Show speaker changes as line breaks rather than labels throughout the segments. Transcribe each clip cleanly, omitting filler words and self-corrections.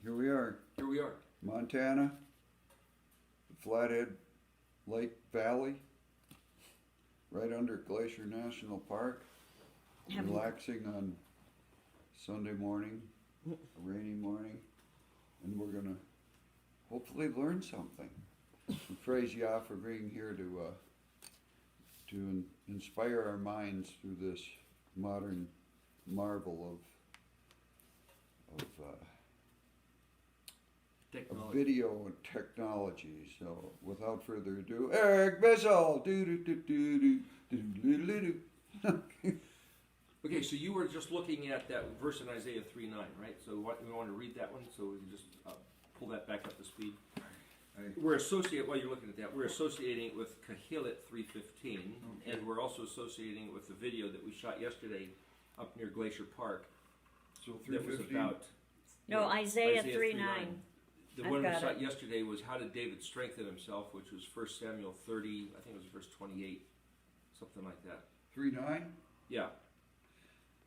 Here we are,
Here we are.
Montana, the Flathead Lake Valley, right under Glacier National Park, relaxing on Sunday morning, a rainy morning, and we're going to hopefully learn something. We praise Yah for being here to inspire our minds through this modern marvel of video and technology. So, without further ado, Eric Bissell.
Okay, so you were just looking at that verse in Isaiah 3:9, right? So we want to read that one, so we can just pull that back up to speed. While you're looking at that, we're associating it with Qoheleth 3:15, and we're also associating it with the video that we shot yesterday up near Glacier Park.
So
That was
3:15.
about
Isaiah 3:9.
The one we shot yesterday was how did David strengthen himself, which was 1 Samuel 30, I think it was verse 28, something like that.
3:9.
Yeah.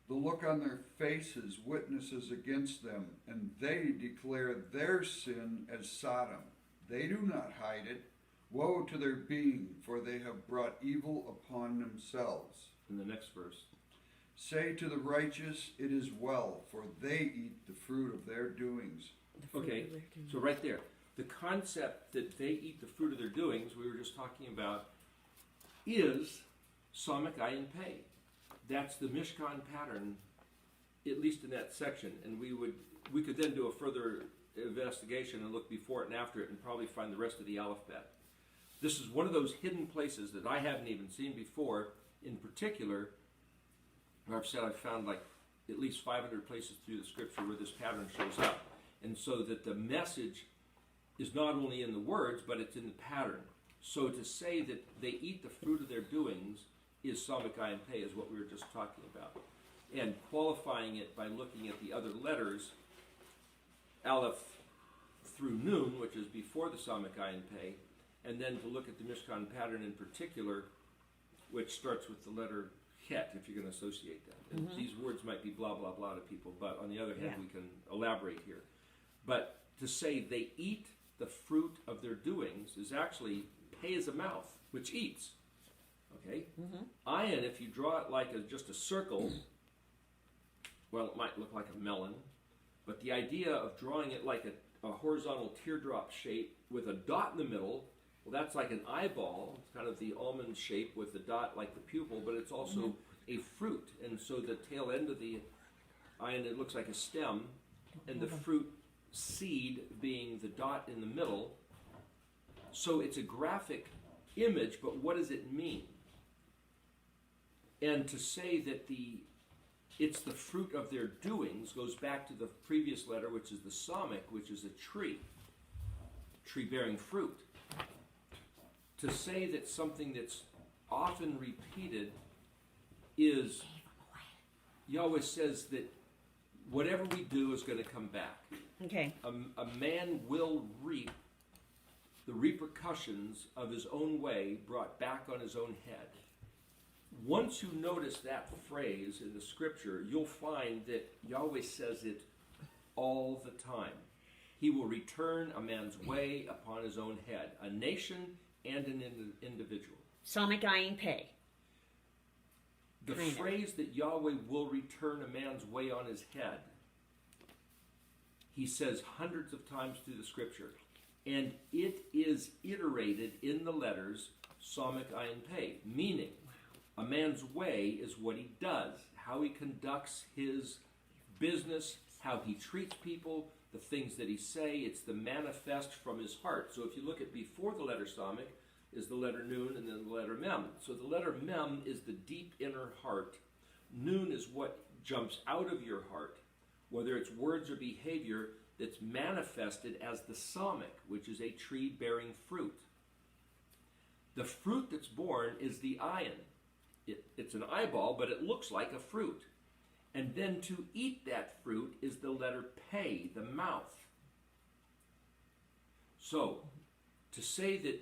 The look on their faces witnesses against them, and they declare their sin as Sodom. They do not hide it. Woe to their being, for they have brought evil upon themselves.
In the next verse.
Say to the righteous, it is well, for they eat the fruit of their doings.
Okay, so right there, the concept that they eat the fruit of their doings, we were just talking about, is Samach Ayin Pei. That's the Mishkan pattern, at least in that section. And we could then do a further investigation and look before it and after it and probably find the rest of the alphabet. This is one of those hidden places that I haven't even seen before. In particular, I've said I've found like at least 500 places through the scripture where this pattern shows up. And so that the message is not only in the words, but it's in the pattern. So to say that they eat the fruit of their doings is Samach Ayin Pei, is what we were just talking about. And qualifying it by looking at the other letters, Aleph through Nun, which is before the Samach Ayin Pei, and then to look at the Mishkan pattern in particular, which starts with the letter Het, if you're going to associate that. And these words might be blah, blah, blah to people, but on the other hand, we can elaborate here. But to say they eat the fruit of their doings is actually Pei is a mouth, which eats. Okay? Ayin, if you draw it like just a circle, well, it might look like a melon, but the idea of drawing it like a horizontal teardrop shape with a dot in the middle, well, that's like an eyeball. It's kind of the almond shape with the dot like the pupil, but it's also a fruit. And so the tail end of the ayin, it looks like a stem, and the fruit seed being the dot in the middle. So it's a graphic image, but what does it mean? And to say that it's the fruit of their doings goes back to the previous letter, which is the Samach, which is a tree bearing fruit. To say that something that's often repeated is, Yahweh says that whatever we do is going to come back.
Okay.
A man will reap the repercussions of his own way brought back on his own head. Once you notice that phrase in the scripture, you'll find that Yahweh says it all the time. He will return a man's way upon his own head, a nation and an individual.
Samach Ayin Pei.
The phrase that Yahweh will return a man's way on his head, he says hundreds of times through the scripture, and it is iterated in the letters Samach Ayin Pei, meaning a man's way is what he does, how he conducts his business, how he treats people, the things that he say. It's the manifest from his heart. So if you look at before the letter Samach is the letter Nun and then the letter Mem. So the letter Mem is the deep inner heart. Nun is what jumps out of your heart, whether it's words or behavior, that's manifested as the Samach, which is a tree bearing fruit. The fruit that's born is the ayin. It's an eyeball, but it looks like a fruit. And then to eat that fruit is the letter Pei, the mouth. So, to say that,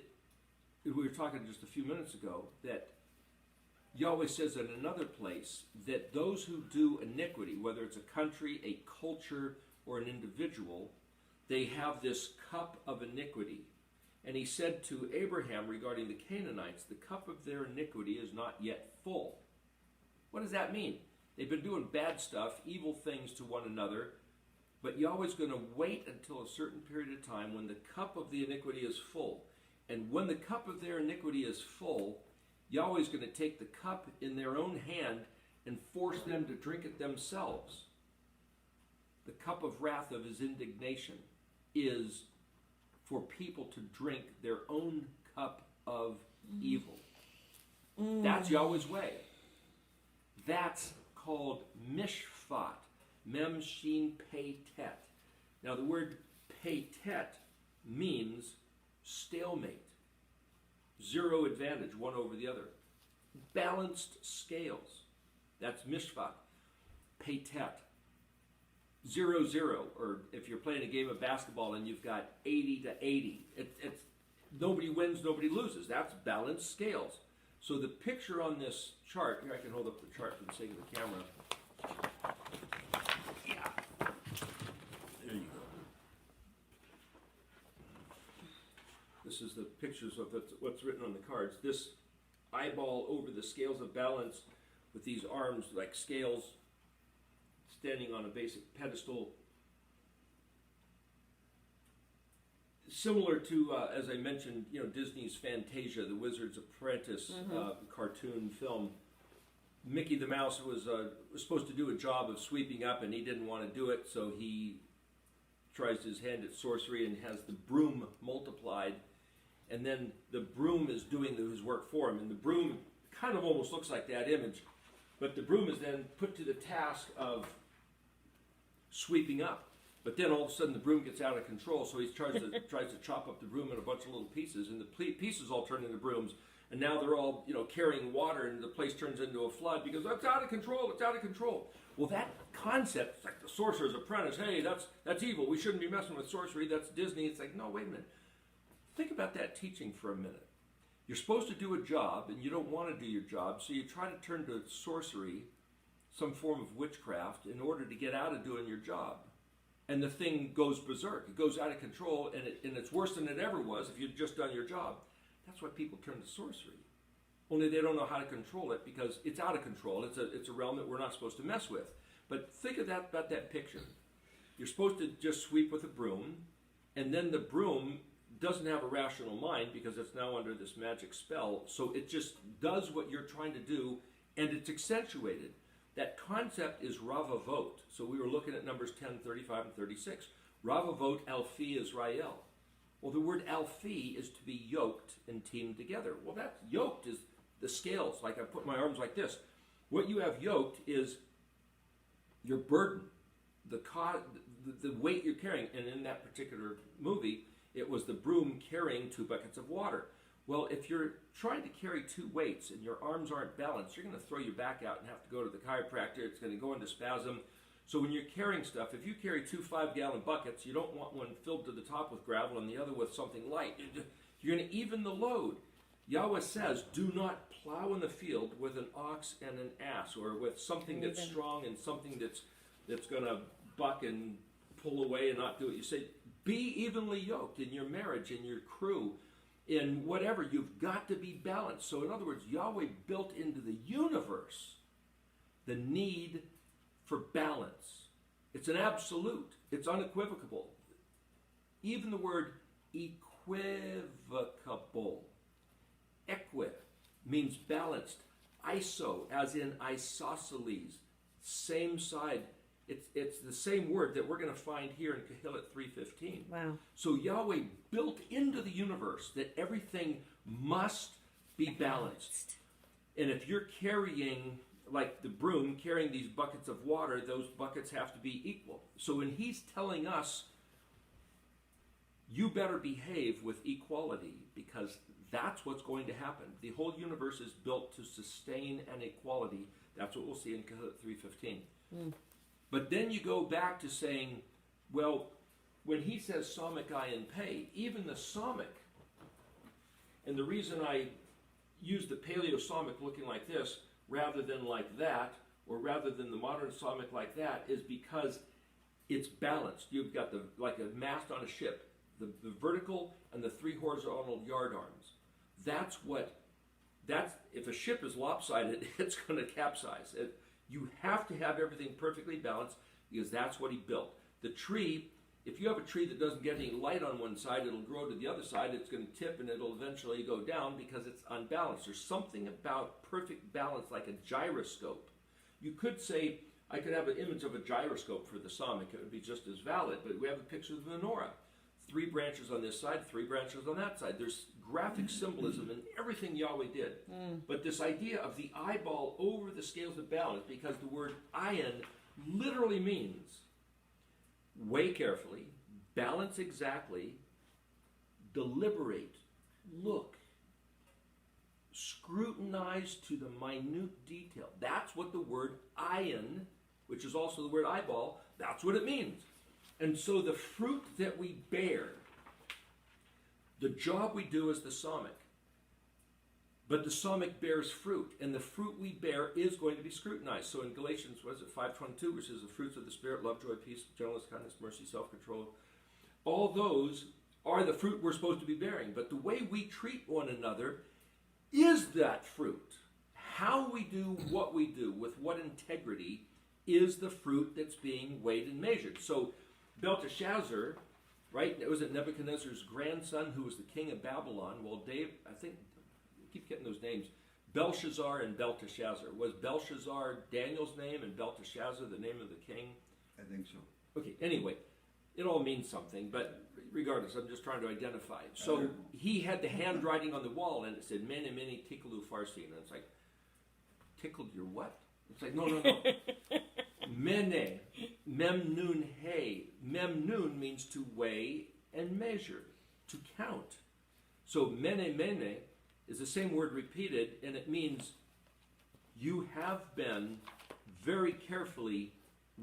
we were talking just a few minutes ago, that Yahweh says in another place that those who do iniquity, whether it's a country, a culture, or an individual, they have this cup of iniquity. And he said to Abraham regarding the Canaanites, the cup of their iniquity is not yet full. What does that mean? They've been doing bad stuff, evil things to one another, but Yahweh's going to wait until a certain period of time when the cup of the iniquity is full. And when the cup of their iniquity is full, Yahweh's going to take the cup in their own hand and force them to drink it themselves. The cup of wrath of his indignation is for people to drink their own cup of evil. That's Yahweh's way. That's called mishpat. Mem, shin, pei, tet. Now the word pei, tet means stalemate. Zero advantage, one over the other. Balanced scales. That's mishpat. Pei, tet. 0-0, or if you're playing a game of basketball and you've got 80-80, it's nobody wins, nobody loses. That's balanced scales. So the picture on this chart, here I can hold up the chart for the sake of the camera. Yeah. There you go. This is the pictures of what's written on the cards. This eyeball over the scales of balance with these arms like scales standing on a basic pedestal. Similar to, as I mentioned, Disney's Fantasia, the Wizard's Apprentice cartoon film. Mickey the Mouse was supposed to do a job of sweeping up, and he didn't want to do it, so he tries his hand at sorcery and has the broom multiplied, and then the broom is doing his work for him, and the broom kind of almost looks like that image, but the broom is then put to the task of sweeping up. But then all of a sudden the broom gets out of control, so he tries to chop up the broom in a bunch of little pieces, and the pieces all turn into brooms, and now they're all carrying water, and the place turns into a flood because it's out of control. It's out of control. Well, that concept, it's like the Sorcerer's Apprentice. Hey, that's evil. We shouldn't be messing with sorcery. That's Disney. It's like, no, wait a minute. Think about that teaching for a minute. You're supposed to do a job, and you don't want to do your job, so you try to turn to sorcery, some form of witchcraft, in order to get out of doing your job. And the thing goes berserk. It goes out of control, and it's worse than it ever was if you'd just done your job. That's why people turn to sorcery. Only they don't know how to control it because it's out of control. It's a realm that we're not supposed to mess with. But think of that about that picture. You're supposed to just sweep with a broom, and then the broom doesn't have a rational mind because it's now under this magic spell. So it just does what you're trying to do, and it's accentuated. That concept is ravavot. So we were looking at Numbers 10, 35, and 36. Ravavot alfi Israel. Well, the word alfi is to be yoked and teamed together. Well, that yoked is the scales. Like I put my arms like this. What you have yoked is your burden, the weight you're carrying. And in that particular movie, it was the broom carrying 2 buckets of water. Well, if you're trying to carry 2 weights and your arms aren't balanced, you're going to throw your back out and have to go to the chiropractor. It's going to go into spasm. So when you're carrying stuff, if you carry 2 5-gallon buckets, you don't want one filled to the top with gravel and the other with something light. You're going to even the load. Yahweh says, do not plow in the field with an ox and an ass, or with something that's strong and something that's going to buck and pull away and not do it. You say, be evenly yoked in your marriage, in your crew, in whatever. You've got to be balanced. So in other words, Yahweh built into the universe the need for balance. It's an absolute. It's unequivocal. Even the word equivocable. Equi means balanced. Iso, as in isosceles, same side. It's the same word that we're going to find here in Qoheleth 3:15.
Wow.
So Yahweh built into the universe that everything must be balanced. And if you're carrying, like the broom, carrying these buckets of water, those buckets have to be equal. So when he's telling us, you better behave with equality, because that's what's going to happen. The whole universe is built to sustain an equality. That's what we'll see in Qoheleth 3:15. But then you go back to saying, well, when he says Psalmic ayin pei, even the Psalmic, and the reason I use the Paleo-Psalmic looking like this rather than like that, or rather than the modern Psalmic like that, is because it's balanced. You've got like a mast on a ship, the vertical and the 3 horizontal yard arms. If a ship is lopsided, it's going to capsize. You have to have everything perfectly balanced because that's what he built. The tree, if you have a tree that doesn't get any light on one side, it'll grow to the other side, it's going to tip and it'll eventually go down because it's unbalanced. There's something about perfect balance like a gyroscope. You could say, I could have an image of a gyroscope for the psalmic, it would be just as valid, but we have a picture of the menorah. 3 branches on this side, 3 branches on that side. There's graphic symbolism in everything Yahweh did. But this idea of the eyeball over the scales of balance, because the word ayin literally means weigh carefully, balance exactly, deliberate, look, scrutinize to the minute detail. That's what the word ayin, which is also the word eyeball, that's what it means. And so the fruit that we bear, the job we do is the psalmic. But the psalmic bears fruit, and the fruit we bear is going to be scrutinized. So in Galatians, 5:22, which is the fruits of the Spirit, love, joy, peace, gentleness, kindness, mercy, self-control. All those are the fruit we're supposed to be bearing. But the way we treat one another is that fruit. How we do what we do, with what integrity, is the fruit that's being weighed and measured. So Belteshazzar, right? It was Nebuchadnezzar's grandson who was the king of Babylon. Well, I think, I keep getting those names, Belshazzar and Belteshazzar. Was Belshazzar Daniel's name and Belteshazzar the name of the king?
I think so.
Okay, anyway, it all means something, but regardless, I'm just trying to identify. So he had the handwriting on the wall, and it said, Mene, mene, tikkalu farsi. And it's like, tickled your what? It's like, no. Mene, mem nun he. Mem nun means to weigh and measure, to count. So mene mene is the same word repeated, and it means you have been very carefully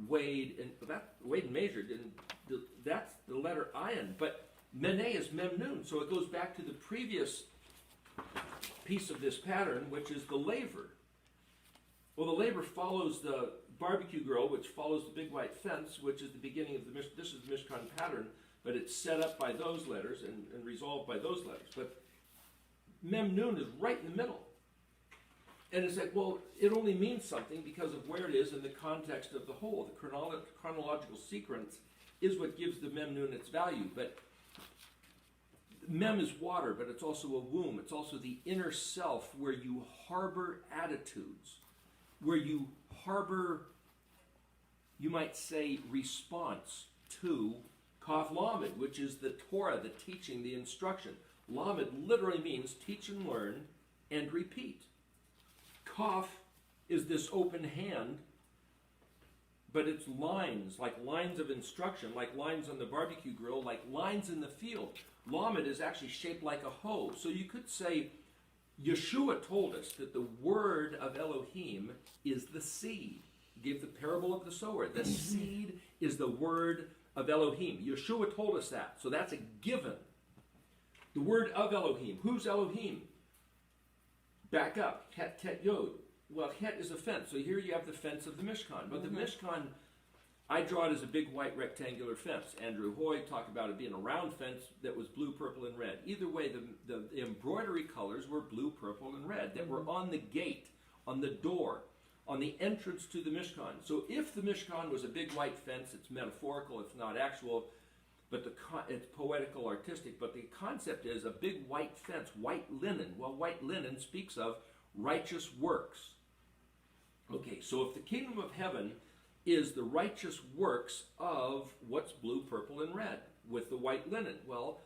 weighed and measured, and that's the letter ayin. But mene is mem nun, so it goes back to the previous piece of this pattern, which is the laver. Well, the laver follows the barbecue grill, which follows the big white fence, which is the beginning of this is the mishkan pattern, but it's set up by those letters and resolved by those letters. But mem nun is right in the middle. And it's like, well, it only means something because of where it is in the context of the whole. The chronological sequence is what gives the mem nun its value. But mem is water, but it's also a womb. It's also the inner self where you harbor attitudes, where you harbor, you might say, response to Qoheleth, which is the Torah, the teaching, the instruction. Lamed literally means teach and learn and repeat. Qof is this open hand, but it's lines, like lines of instruction, like lines on the barbecue grill, like lines in the field. Lamed is actually shaped like a hoe. So you could say, Yeshua told us that the word of Elohim is the seed. He gave the parable of the sower. The seed is the word of Elohim. Yeshua told us that. So that's a given. The word of Elohim. Who's Elohim? Back up. Het, tet, yod. Well, het is a fence. So here you have the fence of the Mishkan. But the Mishkan, I draw it as a big white rectangular fence. Andrew Hoy talked about it being a round fence that was blue, purple, and red. Either way, the embroidery colors were blue, purple, and red that were on the gate, on the door, on the entrance to the Mishkan. So if the Mishkan was a big white fence, it's metaphorical, it's not actual, but it's poetical, artistic, but the concept is a big white fence, white linen. Well, white linen speaks of righteous works. Okay, so if the kingdom of heaven is the righteous works of what's blue, purple, and red with the white linen. Well,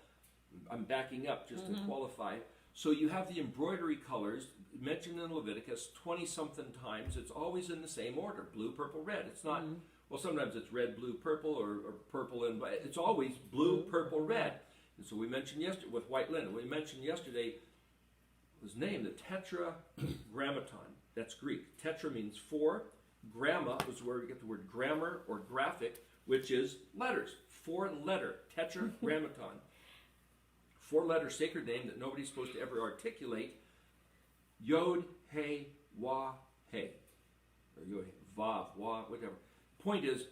I'm backing up just to qualify. So you have the embroidery colors mentioned in Leviticus 20-something times. It's always in the same order, blue, purple, red. It's not, well, sometimes it's red, blue, purple, or purple and white. It's always blue, purple, red. And so we mentioned yesterday, with white linen, we mentioned yesterday, his name, the tetragrammaton. That's Greek. Tetra means 4. Gramma is where we get the word grammar or graphic, which is letters. 4-letter, tetragrammaton. 4-letter sacred name that nobody's supposed to ever articulate. Yod, He, Wah, He. Or Yod, Vav, Wah, whatever. Point is,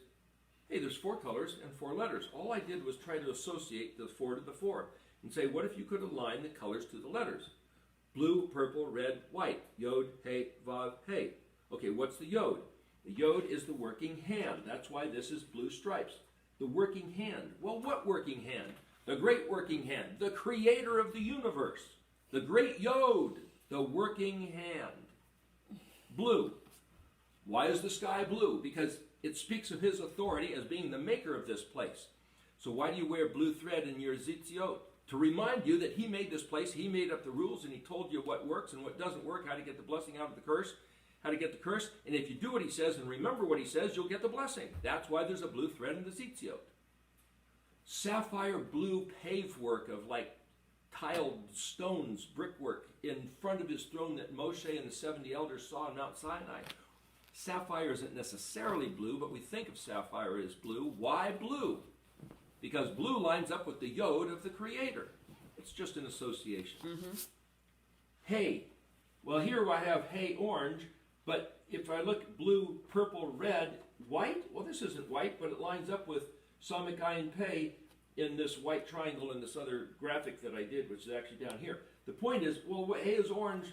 hey, there's 4 colors and 4 letters. All I did was try to associate the 4 to the 4 and say, what if you could align the colors to the letters? Blue, purple, red, white. Yod, hey, vav, hey. Okay, what's the yod? The yod is the working hand. That's why this is blue stripes. The working hand. Well, what working hand? The great working hand. The creator of the universe. The great yod. The working hand. Blue. Why is the sky blue? Because it speaks of his authority as being the maker of this place. So why do you wear blue thread in your zitziot? To remind you that he made this place, he made up the rules, and he told you what works and what doesn't work, how to get the blessing out of the curse, how to get the curse. And if you do what he says and remember what he says, you'll get the blessing. That's why there's a blue thread in the zitziot. Sapphire blue pave work of like tiled stones, brickwork in front of his throne that Moshe and the 70 elders saw on Mount Sinai. Sapphire isn't necessarily blue, but we think of sapphire as blue. Why blue? Because blue lines up with the yod of the creator. It's just an association. Mm-hmm. Hay. Well, here I have hay orange, but if I look blue, purple, red, white, well, this isn't white, but it lines up with Samik Ayin Pei in this white triangle in this other graphic that I did, which is actually down here. The point is, well, hay is orange.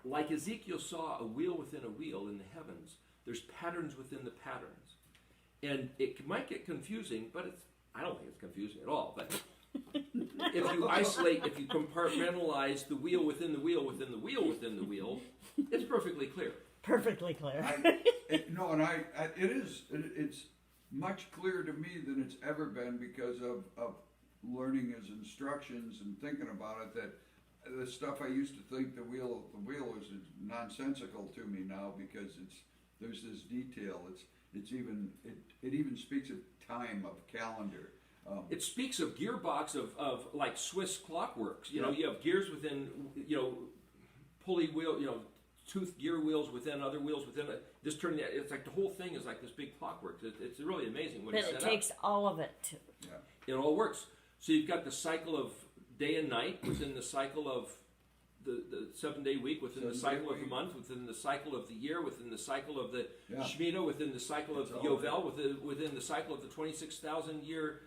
Like Ezekiel saw a wheel within a wheel in the heavens, there's patterns within the patterns. And it might get confusing, but I don't think it's confusing at all. But if you isolate, if you compartmentalize the wheel within the wheel within the wheel within the wheel, it's perfectly clear.
Perfectly clear.
It's much clearer to me than it's ever been because of learning his instructions and thinking about it, that the stuff I used to think the wheel was nonsensical to me now, because there's this detail. It even speaks of time, of calendar.
It speaks of gearbox of like Swiss clockworks. You know, you have gears within, pulley wheel, tooth gear wheels within other wheels within it. This turning, it's like the whole thing is like this big clockwork. It's really amazing what
But
it's set
it takes all of it.
It all works. So you've got the cycle of day and night within the cycle of the 7-day week, within the cycle of the month, within the cycle of the year, within the cycle of the Shemitah, within the cycle of the Yovel, within the cycle of the 26,000 year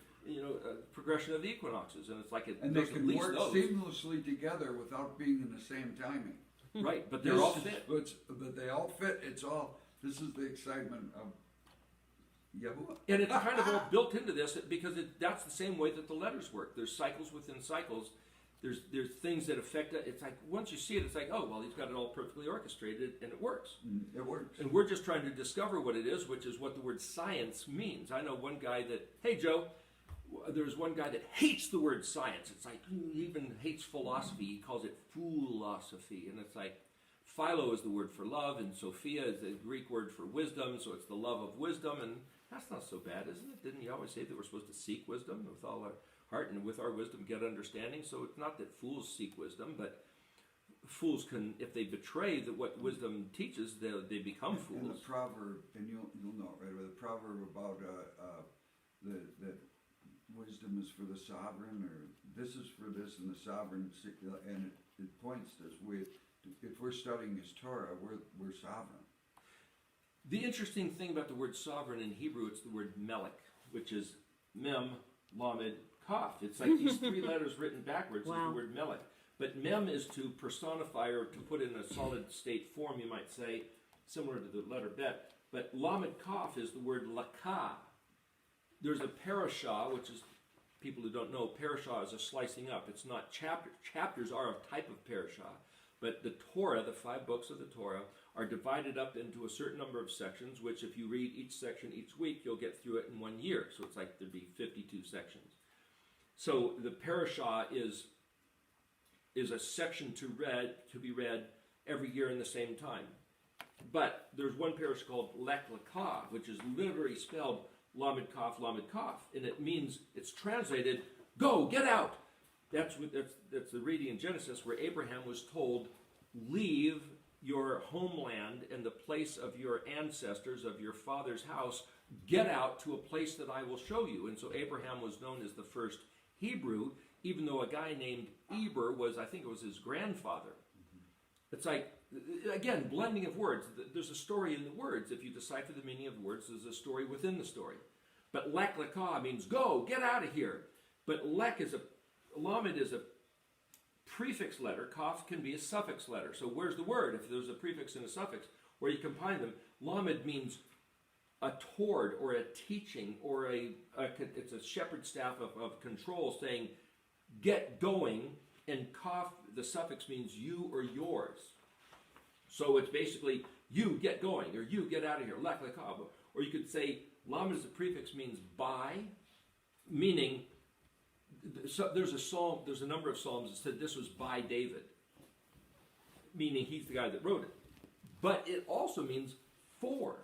progression of the equinoxes. And it's like
and they can work seamlessly together without being in the same timing.
Right, but they're all fit.
But they all fit. This is the excitement of Yahuwah.
And it's kind of all built into this because that's the same way that the letters work. There's cycles within cycles. There's things that affect it. It's like once you see it, it's like, oh, well, he's got it all perfectly orchestrated, and it works.
It works.
And we're just trying to discover what it is, which is what the word science means. I know one guy that, hey, Joe, there's one guy that hates the word science. It's like, he even hates philosophy. He calls it philosophy. And it's like, philo is the word for love, and Sophia is the Greek word for wisdom, so it's the love of wisdom. And that's not so bad, isn't it? Didn't he always say that we're supposed to seek wisdom with all our heart, and with our wisdom get understanding? So it's not that fools seek wisdom, but fools can, if they betray what wisdom teaches, they become fools.
And the proverb, and you'll know it right away, the proverb about that wisdom is for the sovereign, or this is for this, and the sovereign, and it points to us. If we're studying his Torah, we're sovereign.
The interesting thing about the word sovereign in Hebrew, it's the word melech, which is mem, lamed, kaf. It's like these 3 letters written backwards is the word melech. But mem is to personify, or to put in a solid state form, you might say, similar to the letter bet. But lamed kaf is the word lakah. There's a parashah, which is, people who don't know, parashah is a slicing up. It's not chapters. Chapters are a type of parashah. But the Torah, the 5 books of the Torah, are divided up into a certain number of sections, which if you read each section each week, you'll get through it in 1 year. So it's like there'd be 52 sections. So the parashah is a section to be read every year in the same time. But there's one parashah called Lech Lekah, which is literally spelled Lamed Kaf, and it means, it's translated, go, get out. That's the reading in Genesis where Abraham was told, leave your homeland and the place of your ancestors, of your father's house, get out to a place that I will show you. And so Abraham was known as the first Hebrew, even though a guy named Eber was, I think it was his grandfather. It's like, again, blending of words. There's a story in the words. If you decipher the meaning of the words, there's a story within the story. But lek lekah means go, get out of here. But lamed is a prefix letter. Kaf can be a suffix letter. So where's the word? If there's a prefix and a suffix, where you combine them, lamed means a toward or a teaching or it's a shepherd's staff of control saying, get going. And kaf, the suffix means you or yours. So it's basically you get going or you get out of here. Lek lekah. Or you could say lamed as a prefix means by, meaning so there's a psalm. There's a number of psalms that said this was by David, meaning he's the guy that wrote it. But it also means for.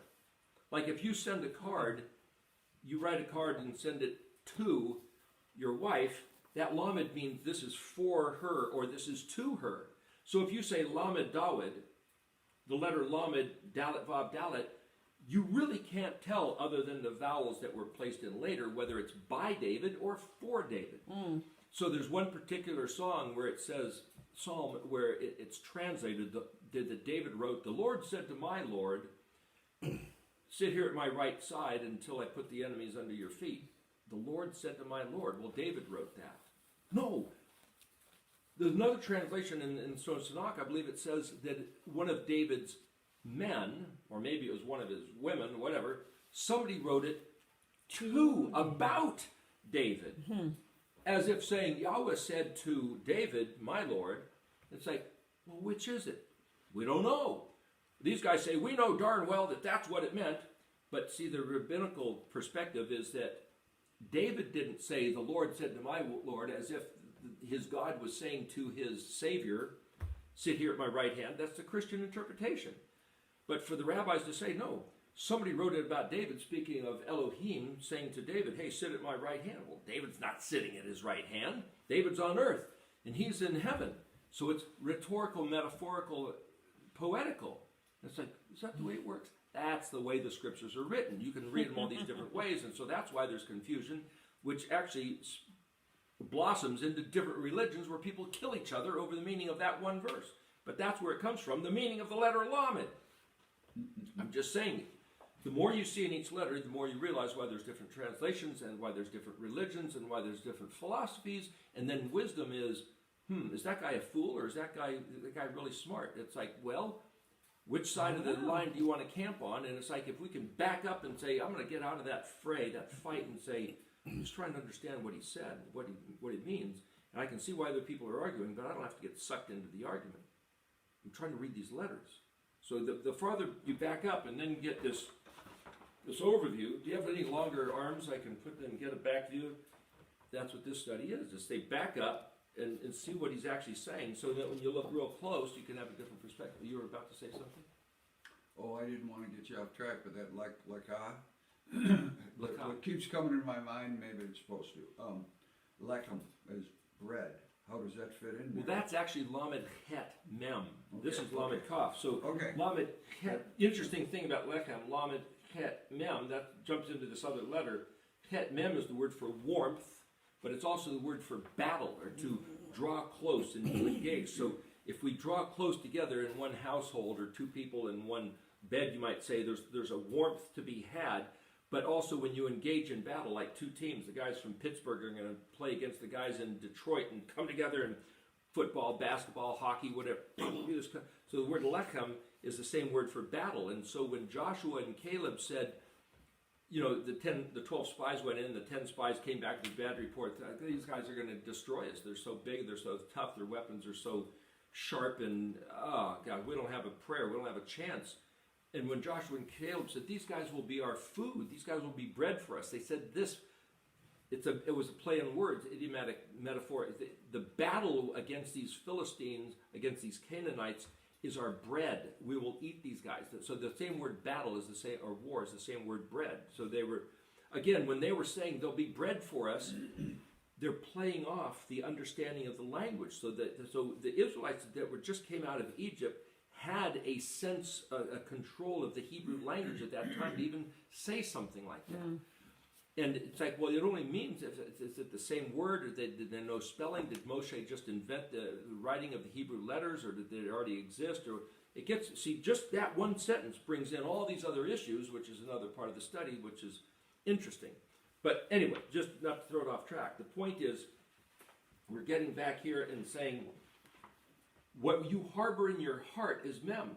Like if you send a card, you write a card and send it to your wife, that lamed means this is for her or this is to her. So if you say lamed Dawid, the letter lamed, dalet, vav, dalet, you really can't tell other than the vowels that were placed in later whether it's by David or for David. So there's one particular song where it says, psalm, where it's translated that David wrote, the Lord said to my Lord, sit here at my right side until I put the enemies under your feet. The Lord said to my Lord. Well, David wrote that. No. There's another translation in Tanakh, I believe it says that one of David's men, or maybe it was one of his women, whatever, somebody wrote it about David. As if saying, Yahweh said to David, my Lord. It's like, well, which is it? We don't know. These guys say, we know darn well that that's what it meant. But see, the rabbinical perspective is that David didn't say, the Lord said to my Lord, as if his God was saying to his Savior, sit here at my right hand. That's the Christian interpretation. But for the rabbis to say, no, somebody wrote it about David, speaking of Elohim, saying to David, hey, sit at my right hand. Well, David's not sitting at his right hand. David's on earth, and he's in heaven. So it's rhetorical, metaphorical, poetical. It's like, is that the way it works? That's the way the scriptures are written. You can read them all these different ways, and so that's why there's confusion, which actually blossoms into different religions where people kill each other over the meaning of that one verse. But that's where it comes from, the meaning of the letter lamed. I'm just saying, the more you see in each letter, the more you realize why there's different translations and why there's different religions and why there's different philosophies. And then wisdom is that guy a fool or is that guy really smart? It's like, well, which side of the line do you want to camp on? And it's like, if we can back up and say, I'm going to get out of that fray, that fight, and say, I'm just trying to understand what he said, what he means. And I can see why other people are arguing, but I don't have to get sucked into the argument. I'm trying to read these letters. So the farther you back up and then get this overview, do you have any longer arms I can put and get a back view? That's what this study is. Just say back up and see what he's actually saying so that when you look real close, you can have a different perspective. You were about to say something?
Oh, I didn't want to get you off track, but that lekah, what keeps coming in my mind, maybe it's supposed to. Lechem is bread. How does that fit in there?
Well, that's actually lamed het mem.
Okay,
This is lamed kaf. So lamed het, interesting thing about lechem, lamed het mem, that jumps into this other letter. Het mem is the word for warmth, but it's also the word for battle, or to draw close and to engage. So if we draw close together in one household, or two people in one bed, you might say there's a warmth to be had. But also when you engage in battle, like two teams, the guys from Pittsburgh are going to play against the guys in Detroit and come together in football, basketball, hockey, whatever. So the word lechem is the same word for battle. And so when Joshua and Caleb said, you know, the 12 spies went in, the 10 spies came back with a bad report. These guys are going to destroy us. They're so big, they're so tough, their weapons are so sharp, and oh God, we don't have a prayer, we don't have a chance. And when Joshua and Caleb said, these guys will be our food, these guys will be bread for us, they said this, it was a play on words, idiomatic metaphor. The battle against these Philistines, against these Canaanites, is our bread. We will eat these guys. So the same word battle is the same, or war is the same word bread. So they were, again, when they were saying there'll be bread for us, they're playing off the understanding of the language. So the Israelites that just came out of Egypt had a sense, a control of the Hebrew language at that time to even say something like that. And it's like, well, it only means, is it the same word, or did there no spelling? Did Moshe just invent the writing of the Hebrew letters, or did they already exist? Or it gets, see, just that one sentence brings in all these other issues, which is another part of the study, which is interesting. But anyway, just not to throw it off track, the point is, we're getting back here and saying, what you harbor in your heart is mem.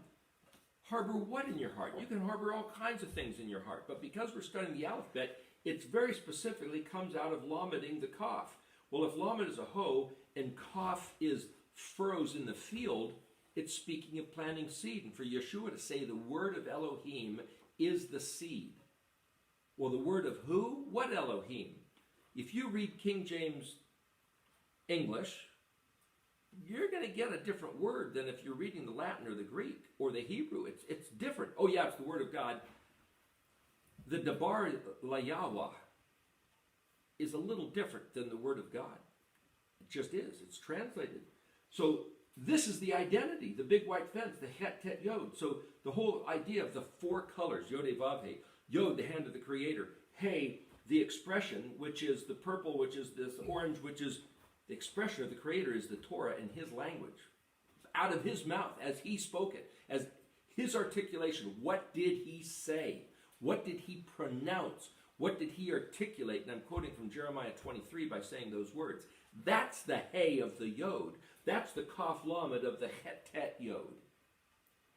Harbor what in your heart? You can harbor all kinds of things in your heart, but because we're studying the alphabet, it very specifically comes out of lameting the kaf. Well, if lamed is a hoe and kaf is furrows in the field, it's speaking of planting seed. And for Yeshua to say the word of Elohim is the seed. Well, the word of who? What Elohim? If you read King James English, you're going to get a different word than if you're reading the Latin or the Greek or the Hebrew. It's different. Oh yeah, it's the word of God. The Dabar Layawa is a little different than the word of God. It just is. It's translated. So this is the identity, the big white fence, the Het Tet Yod. So the whole idea of the four colors, Yod He Vav He, Yod, the hand of the Creator, He, the expression, which is the purple, which is this orange, which is the expression of the Creator, is the Torah in His language. Out of His mouth, as He spoke it, as His articulation. What did He say? What did He pronounce? What did He articulate? And I'm quoting from Jeremiah 23 by saying those words. That's the He of the Yod. That's the Kaf Lamed of the Het Tet Yod.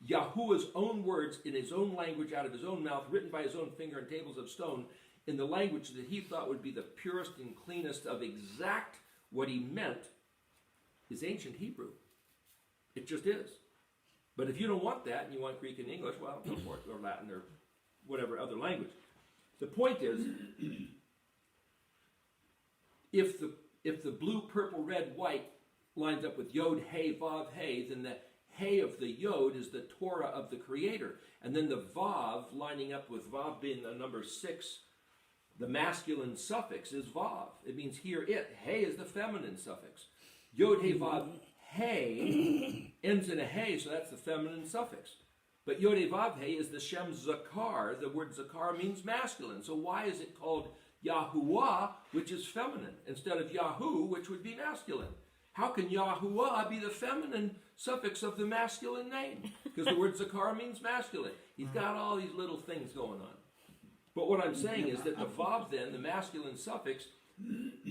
Yahuwah's own words in His own language, out of His own mouth, written by His own finger in tables of stone, in the language that He thought would be the purest and cleanest of exact what He meant, is ancient Hebrew. It just is. But if you don't want that and you want Greek and English, well, go for it, or Latin, or whatever other language. The point is, if the blue, purple, red, white lines up with Yod, He, Vav, He, then the He of the Yod is the Torah of the Creator. And then the Vav lining up with Vav being the number 6, the masculine suffix is Vav. It means here it. He is the feminine suffix. Yod, He, Vav, He ends in a He, so that's the feminine suffix. But Yod, He, Vav, He is the Shem Zakar. The word Zakar means masculine. So why is it called Yahuwah, which is feminine, instead of Yahu, which would be masculine? How can Yahuwah be the feminine suffix of the masculine name? Because the word Zakar means masculine. He's got all these little things going on. But what I'm saying is that the Vav then, the masculine suffix,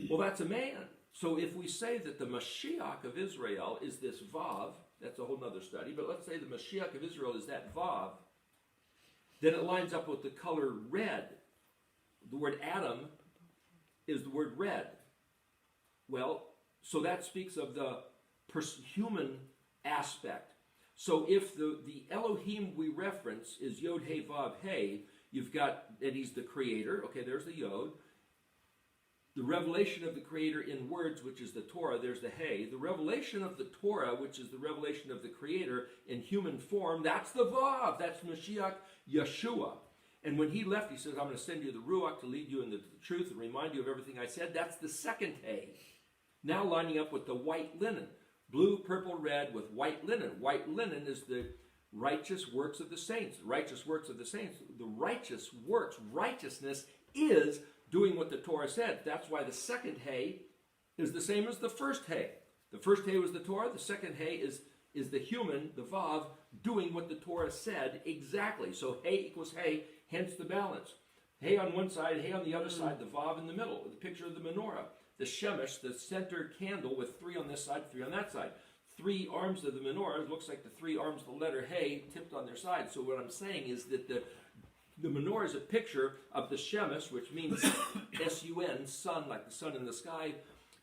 well, that's a man. So if we say that the Mashiach of Israel is this Vav, that's a whole other study, but let's say the Mashiach of Israel is that Vav, then it lines up with the color red. The word Adam is the word red. Well, so that speaks of the human aspect. So if the Elohim we reference is Yod, He, Vav, He, you've got that He's the Creator. Okay, there's the Yod. The revelation of the Creator in words, which is the Torah, there's the He. The revelation of the Torah, which is the revelation of the Creator in human form, that's the Vav. That's Mashiach Yeshua. And when He left, He says, I'm going to send you the Ruach to lead you in the truth and remind you of everything I said. That's the second He. Now lining up with the white linen. Blue, purple, red with white linen. White linen is the righteous works of the saints. The righteous works of the saints. The righteous works, righteousness is doing what the Torah said. That's why the second He is the same as the first He. The first He was the Torah. The second He is the human, the Vav, doing what the Torah said exactly. So He equals He, hence the balance. He on one side, He on the other side, the Vav in the middle. The picture of the Menorah. The Shemesh, the center candle with 3 on this side, 3 on that side. 3 arms of the menorah, it looks like the 3 arms of the letter He tipped on their side. So what I'm saying is that the menorah is a picture of the Shemesh, which means S-U-N, sun, like the sun in the sky.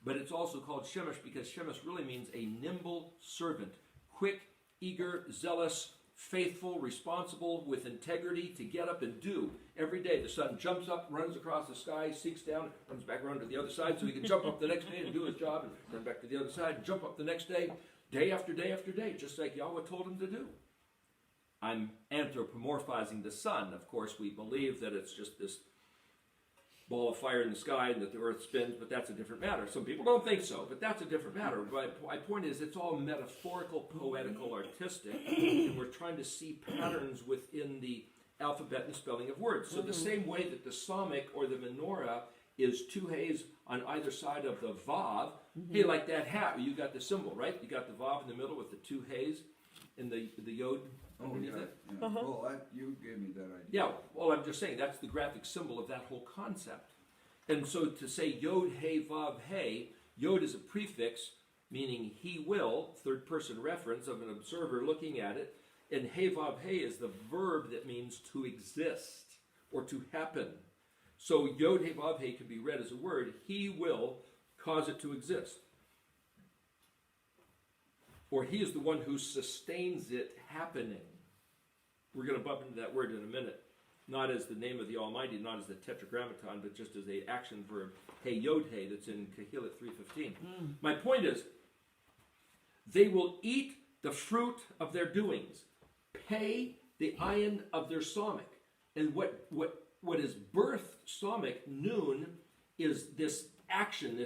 But it's also called Shemesh because Shemesh really means a nimble servant. Quick, eager, zealous, faithful, responsible, with integrity to get up and do. Every day the sun jumps up, runs across the sky, sinks down, runs back around to the other side so he can jump up the next day and do his job and run back to the other side and jump up the next day, day after day after day, just like Yahweh told him to do. I'm anthropomorphizing the sun. Of course, we believe that it's just this ball of fire in the sky and that the earth spins, but that's a different matter. Some people don't think so, but that's a different matter. My point is it's all metaphorical, poetical, artistic, and we're trying to see patterns within the alphabet and spelling of words. So the same way that the psalmic or the menorah is two hays on either side of the vav, hey, like that hat, you got the symbol, right? You got the vav in the middle with the two hays and the yod
Oh,
underneath
yeah,
it.
yeah. Well, you gave me that idea.
Yeah, well, I'm just saying that's the graphic symbol of that whole concept. And so to say yod, hey, vav, hey, yod is a prefix, meaning he will, third person reference of an observer looking at it, and hey, vav, hey is the verb that means to exist or to happen. So yod, hey, vav, hey can be read as a word, he will cause it to exist. Or he is the one who sustains it happening. We're going to bump into that word in a minute. Not as the name of the Almighty, not as the tetragrammaton, but just as a action verb, hey yod hey, that's in Qoheleth 3:15. My point is, they will eat the fruit of their doings, pay the ayin of their psalmic. And what is birthed psalmic, noon, is this action,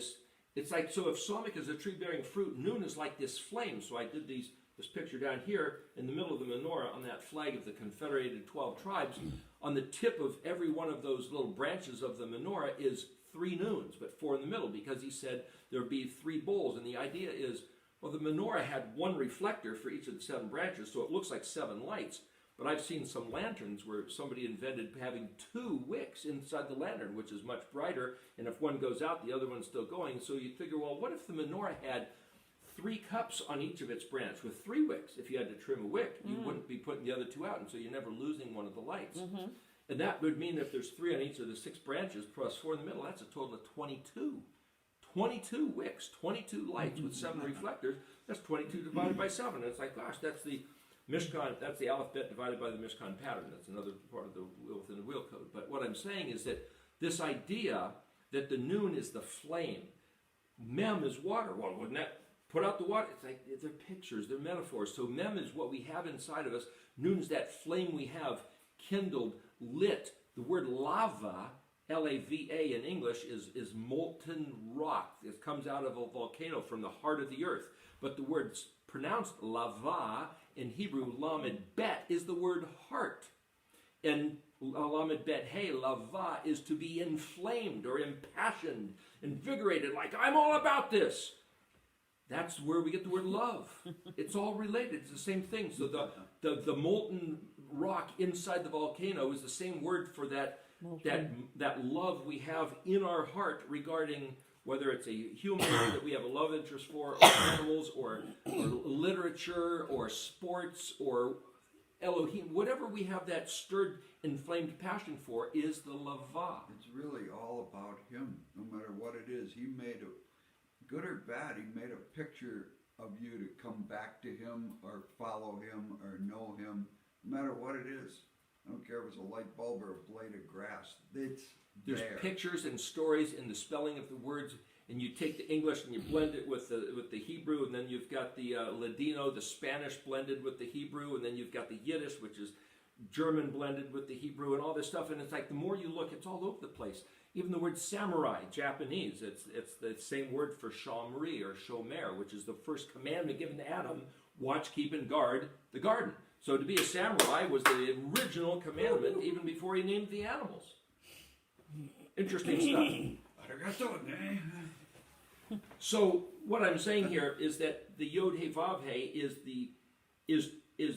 it's like, so if psalmic is a tree bearing fruit, noon is like this flame. So I did this picture down here in the middle of the menorah on that flag of the confederated 12 tribes. On the tip of every one of those little branches of the menorah is 3 noons, but 4 in the middle, because he said there would be 3 bowls. And the idea is, well, the menorah had 1 reflector for each of the 7 branches, so it looks like 7 lights. But I've seen some lanterns where somebody invented having 2 wicks inside the lantern, which is much brighter, and if one goes out, the other one's still going. So you figure, well, what if the menorah had 3 cups on each of its branch with 3 wicks? If you had to trim a wick, you wouldn't be putting the other 2 out, and so you're never losing one of the lights. And that would mean if there's 3 on each of the 6 branches plus 4 in the middle, that's a total of 22. 22 wicks, 22 lights with 7 reflectors. That's 22 divided by 7. And it's like, gosh, that's the mishkan, that's the alphabet divided by the mishkan pattern. That's another part of the within the wheel code. But what I'm saying is that this idea that the noon is the flame, mem is water. Well, wouldn't that put out the water? It's like, they're pictures, they're metaphors. So mem is what we have inside of us. Noon is that flame we have kindled, lit. The word lava, L-A-V-A in English, is molten rock. It comes out of a volcano from the heart of the earth. But the word's pronounced lava in Hebrew, lamed bet, is the word heart. And lamed bet hey, lava, is to be inflamed or impassioned, invigorated, like, I'm all about this. That's where we get the word love. It's all related. It's the same thing. So the molten rock inside the volcano is the same word for that love we have in our heart regarding whether it's a human that we have a love interest for, or animals, or literature, or sports, or Elohim, whatever we have that stirred, inflamed passion for is the lava.
It's really all about him, no matter what it is. He made good or bad, he made a picture of you to come back to him, or follow him, or know him, no matter what it is. I don't care if it's a light bulb or a blade of grass. There's there.
Pictures and stories in the spelling of the words, and you take the English and you blend it with the Hebrew, and then you've got the Ladino, the Spanish blended with the Hebrew, and then you've got the Yiddish, which is German blended with the Hebrew, and all this stuff. And it's like the more you look, it's all over the place. Even the word samurai, Japanese, it's the same word for shamri or shomer, which is the first commandment given to Adam: watch, keep, and guard the garden. So to be a samurai was the original commandment, even before he named the animals. Interesting stuff. So what I'm saying here is that the Yod He Vav He is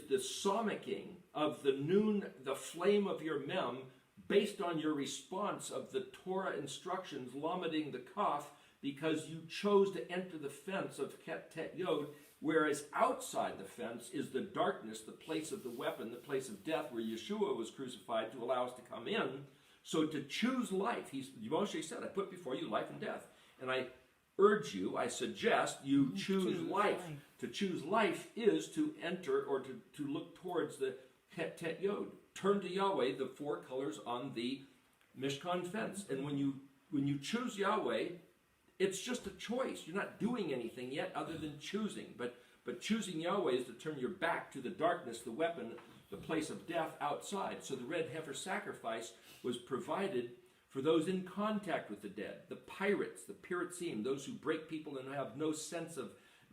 the sommicking of the noon, the flame of your mem, based on your response of the Torah instructions, lamading the kaf, because you chose to enter the fence of Ket Tet Yod, whereas outside the fence is the darkness, the place of the weapon, the place of death, where Yeshua was crucified to allow us to come in. So to choose life, Moshe said, I put before you life and death. And I urge you, I suggest you choose life. To choose life is to enter, or to look towards the Ket Tet Yod. Turn to Yahweh, the 4 colors on the Mishkan fence. And when you choose Yahweh, it's just a choice. You're not doing anything yet other than choosing. But choosing Yahweh is to turn your back to the darkness, the weapon, the place of death outside. So the red heifer sacrifice was provided for those in contact with the dead, the pirates, the piratzim, those who break people and have no sense of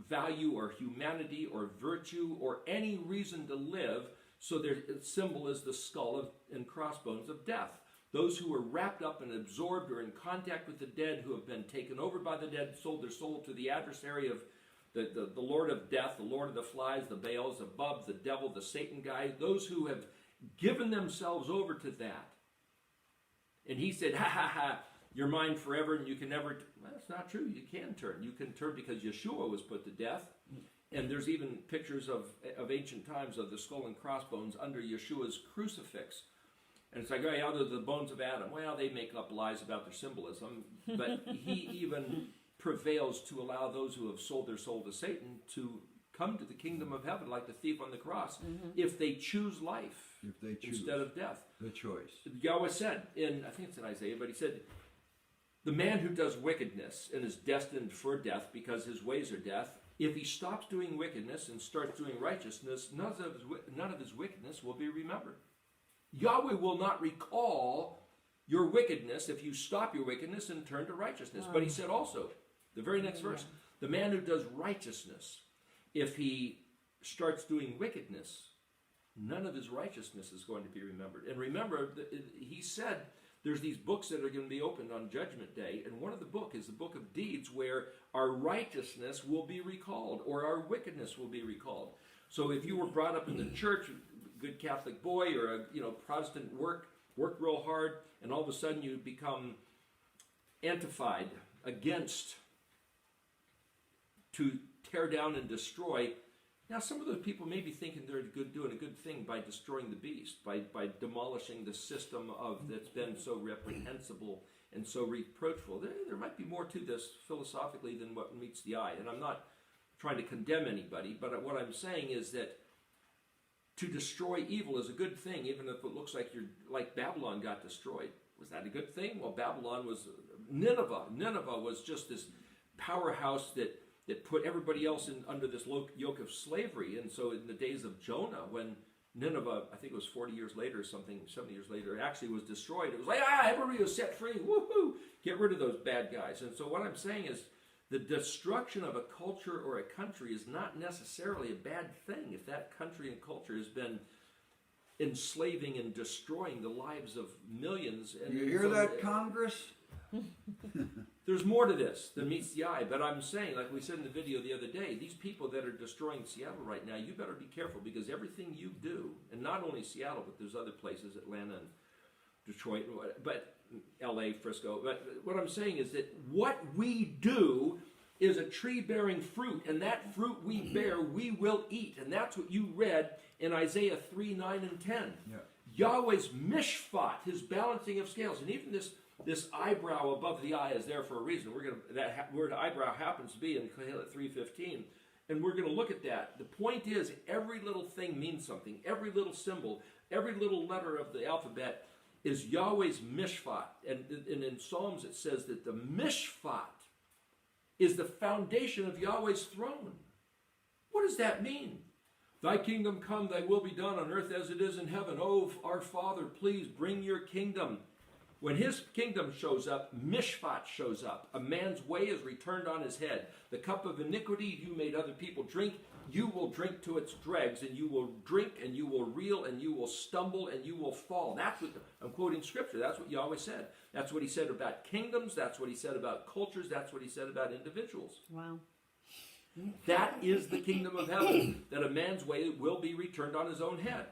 value or humanity or virtue or any reason to live, So their symbol is the skull and crossbones of death. Those who are wrapped up and absorbed or in contact with the dead, who have been taken over by the dead, sold their soul to the adversary of the Lord of death, the Lord of the flies, the Baals, the Bub, the devil, the Satan guy, those who have given themselves over to that. And he said, ha ha ha, you're mine forever and you can never... Well, that's not true. You can turn. You can turn because Yeshua was put to death. And there's even pictures of ancient times of the skull and crossbones under Yeshua's crucifix. And it's like, oh yeah, they're the bones of Adam. Well, they make up lies about their symbolism. But he even prevails to allow those who have sold their soul to Satan to come to the kingdom of heaven like the thief on the cross, if they choose life instead of death.
The choice.
Yahweh said, I think it's in Isaiah, but he said, the man who does wickedness and is destined for death because his ways are death, if he stops doing wickedness and starts doing righteousness, none of his wickedness will be remembered. Yahweh will not recall your wickedness if you stop your wickedness and turn to righteousness. But he said also, the very next verse, the man who does righteousness, if he starts doing wickedness, none of his righteousness is going to be remembered. And remember, he said there's these books that are going to be opened on Judgment Day, and one of the book is the book of deeds, where our righteousness will be recalled, or our wickedness will be recalled. So if you were brought up in the church, good Catholic boy, or a Protestant, work real hard, and all of a sudden you become antified against, to tear down and destroy. Now, some of those people may be thinking they're doing a good thing by destroying the beast, by demolishing the system that's been so reprehensible and so reproachful. There might be more to this philosophically than what meets the eye. And I'm not trying to condemn anybody, but what I'm saying is that to destroy evil is a good thing, even if it looks like Babylon got destroyed. Was that a good thing? Well, Babylon was Nineveh. Nineveh was just this powerhouse that put everybody else under this yoke of slavery. And so in the days of Jonah, when Nineveh, I think it was 40 years later or something, 70 years later, it actually was destroyed. It was like, everybody was set free. Woohoo! Get rid of those bad guys. And so what I'm saying is the destruction of a culture or a country is not necessarily a bad thing if that country and culture has been enslaving and destroying the lives of millions. And
you hear that, Congress?
There's more to this than meets the eye, but I'm saying, like we said in the video the other day, these people that are destroying Seattle right now, you better be careful, because everything you do, and not only Seattle, but there's other places, Atlanta and Detroit, but LA, Frisco, but what I'm saying is that what we do is a tree bearing fruit, and that fruit we bear, we will eat, and that's what you read in Isaiah 3, 9, and 10.
Yeah.
Yahweh's mishpat, his balancing of scales, and even this eyebrow above the eye is there for a reason. That word eyebrow happens to be in Qoheleth 3:15, and we're going to look at that. The point is, every little thing means something. Every little symbol, every little letter of the alphabet is Yahweh's mishpat. And in Psalms it says that the mishpat is the foundation of Yahweh's throne. What does that mean? Thy kingdom come, thy will be done on earth as it is in heaven. Oh, our Father, please bring your kingdom. When his kingdom shows up, mishpat shows up. A man's way is returned on his head. The cup of iniquity you made other people drink, you will drink to its dregs, and you will drink, and you will reel, and you will stumble, and you will fall. That's what, I'm quoting scripture, that's what Yahweh said. That's what he said about kingdoms, that's what he said about cultures, that's what he said about individuals.
Wow.
That is the kingdom of heaven, that a man's way will be returned on his own head.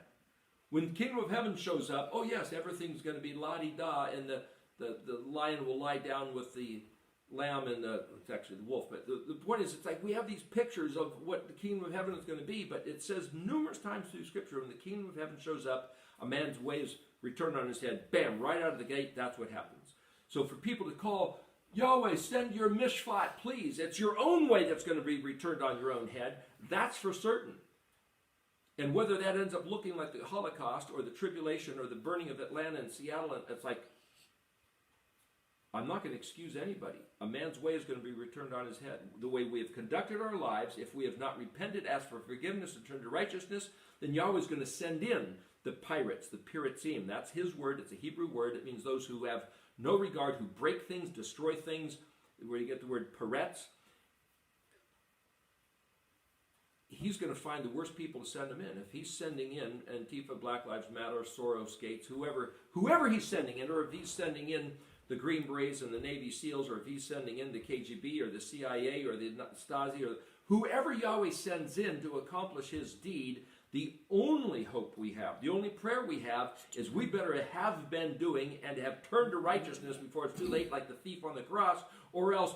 When the kingdom of heaven shows up, oh yes, everything's going to be la-di-da, and the lion will lie down with the lamb and it's actually the wolf. But the point is, it's like we have these pictures of what the kingdom of heaven is going to be, but it says numerous times through Scripture, when the kingdom of heaven shows up, a man's way is returned on his head. Bam, right out of the gate, that's what happens. So for people to call, Yahweh, send your mishpat, please. It's your own way that's going to be returned on your own head. That's for certain. And whether that ends up looking like the Holocaust or the tribulation or the burning of Atlanta and Seattle, it's like, I'm not going to excuse anybody. A man's way is going to be returned on his head. The way we have conducted our lives, if we have not repented, asked for forgiveness, and turned to righteousness, then Yahweh is going to send in the pirates, the piratzim. That's his word. It's a Hebrew word. It means those who have no regard, who break things, destroy things, where you get the word peretz. he's going to find the worst people to send him in. If he's sending in Antifa, Black Lives Matter, Soros Gates, whoever he's sending in, or if he's sending in the Green Berets and the Navy SEALs, or if he's sending in the KGB or the CIA or the Stasi, or whoever Yahweh sends in to accomplish his deed, the only hope we have, the only prayer we have, is we better have been doing and have turned to righteousness before it's too late, like the thief on the cross, or else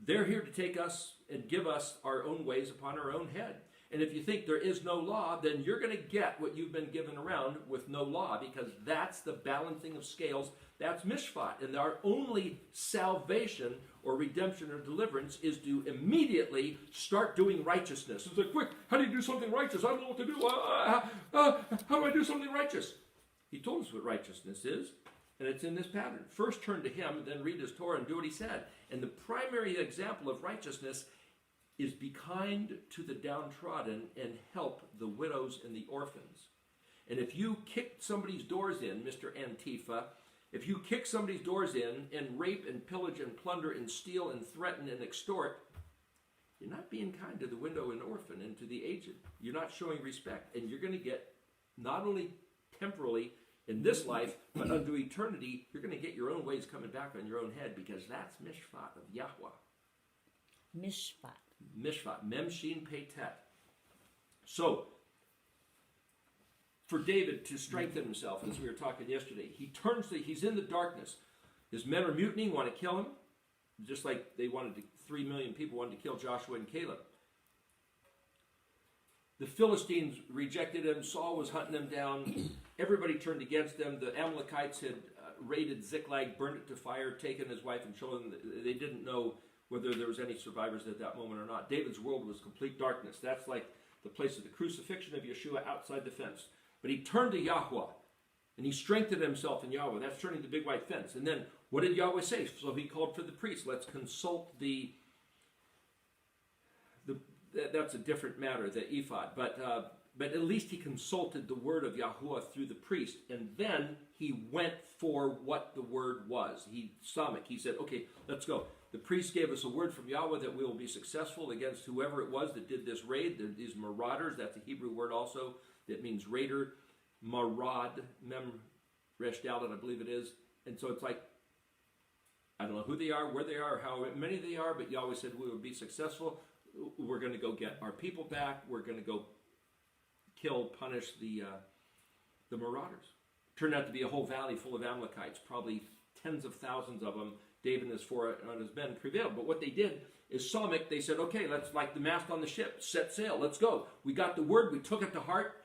they're here to take us and give us our own ways upon our own head. And if you think there is no law, then you're going to get what you've been given around with no law, because that's the balancing of scales. That's mishpat. And our only salvation or redemption or deliverance is to immediately start doing righteousness. It's like, quick, how do you do something righteous? I don't know what to do. How do I do something righteous? He told us what righteousness is, and it's in this pattern. First turn to him, then read his Torah and do what he said. And the primary example of righteousness is be kind to the downtrodden and help the widows and the orphans. And if you kick somebody's doors in, Mr. Antifa, if you kick somebody's doors in and rape and pillage and plunder and steal and threaten and extort, you're not being kind to the widow and orphan and to the aged. You're not showing respect. And you're going to get, not only temporally in this life, but unto eternity, you're going to get your own ways coming back on your own head, because that's mishpat of Yahweh.
Mishpat.
Mishpat, Mem Shin Pei Tet. So, for David to strengthen himself, as we were talking yesterday, he's in the darkness. His men are mutinying, want to kill him, just like 3 million people wanted to kill Joshua and Caleb. The Philistines rejected him. Saul was hunting them down. Everybody turned against them. The Amalekites had raided Ziklag, burned it to fire, taken his wife and children. They didn't know whether there was any survivors at that moment or not. David's world was complete darkness. That's like the place of the crucifixion of Yeshua outside the fence. But he turned to Yahweh, and he strengthened himself in Yahweh. That's turning the big white fence. And then what did Yahweh say? So he called for the priest. Let's consult that's a different matter, the ephod. But at least he consulted the word of Yahuwah through the priest, and then he went for what the word was. He said, okay, let's go. The priest gave us a word from Yahweh that we will be successful against whoever it was that did this raid. These marauders, that's a Hebrew word also that means raider. Marad, mem resh dalet, I believe it is. And so it's like, I don't know who they are, where they are, how many they are, but Yahweh said we will be successful. We're going to go get our people back. We're going to go punish the marauders. Turned out to be a whole valley full of Amalekites, probably tens of thousands of them. David and his 400 men prevailed. But what they did is Samach, they said, okay, let's, like the mast on the ship, set sail, let's go. We got the word, we took it to heart.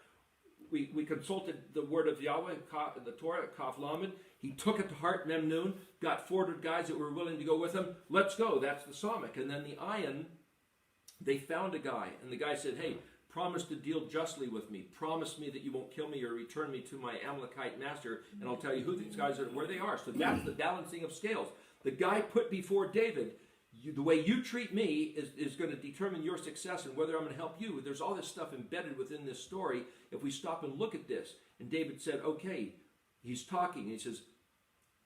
We consulted the word of Yahweh, the Torah, Kaf Lamed. He took it to heart, Mem Nun, got 400 guys that were willing to go with him. Let's go. That's the Samach. And then the Ayin, they found a guy, and the guy said, hey, promise to deal justly with me. Promise me that you won't kill me or return me to my Amalekite master, and I'll tell you who these guys are and where they are. So that's the balancing of scales. The guy put before David, the way you treat me is going to determine your success and whether I'm going to help you. There's all this stuff embedded within this story if we stop and look at this. And David said, okay, he's talking. He says,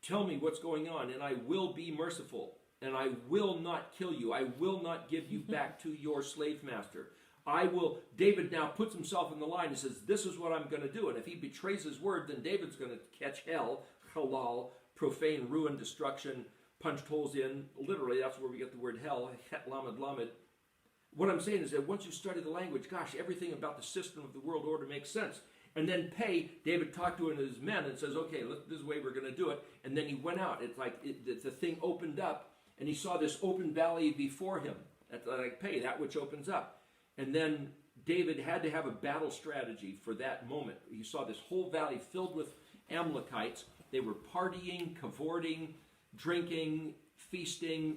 tell me what's going on, and I will be merciful, and I will not kill you. I will not give you back to your slave master. I will. David now puts himself in the line and says, this is what I'm going to do. And if he betrays his word, then David's going to catch hell, halal, profane, ruin, destruction, punched holes in. Literally, that's where we get the word hell, het lamed lamed. What I'm saying is that once you study the language, gosh, everything about the system of the world order makes sense. And then David talked to his men and says, okay, look, this is the way we're going to do it. And then he went out. It's like the thing opened up, and he saw this open valley before him. That's like that which opens up. And then David had to have a battle strategy for that moment. He saw this whole valley filled with Amalekites. They were partying, cavorting, drinking, feasting,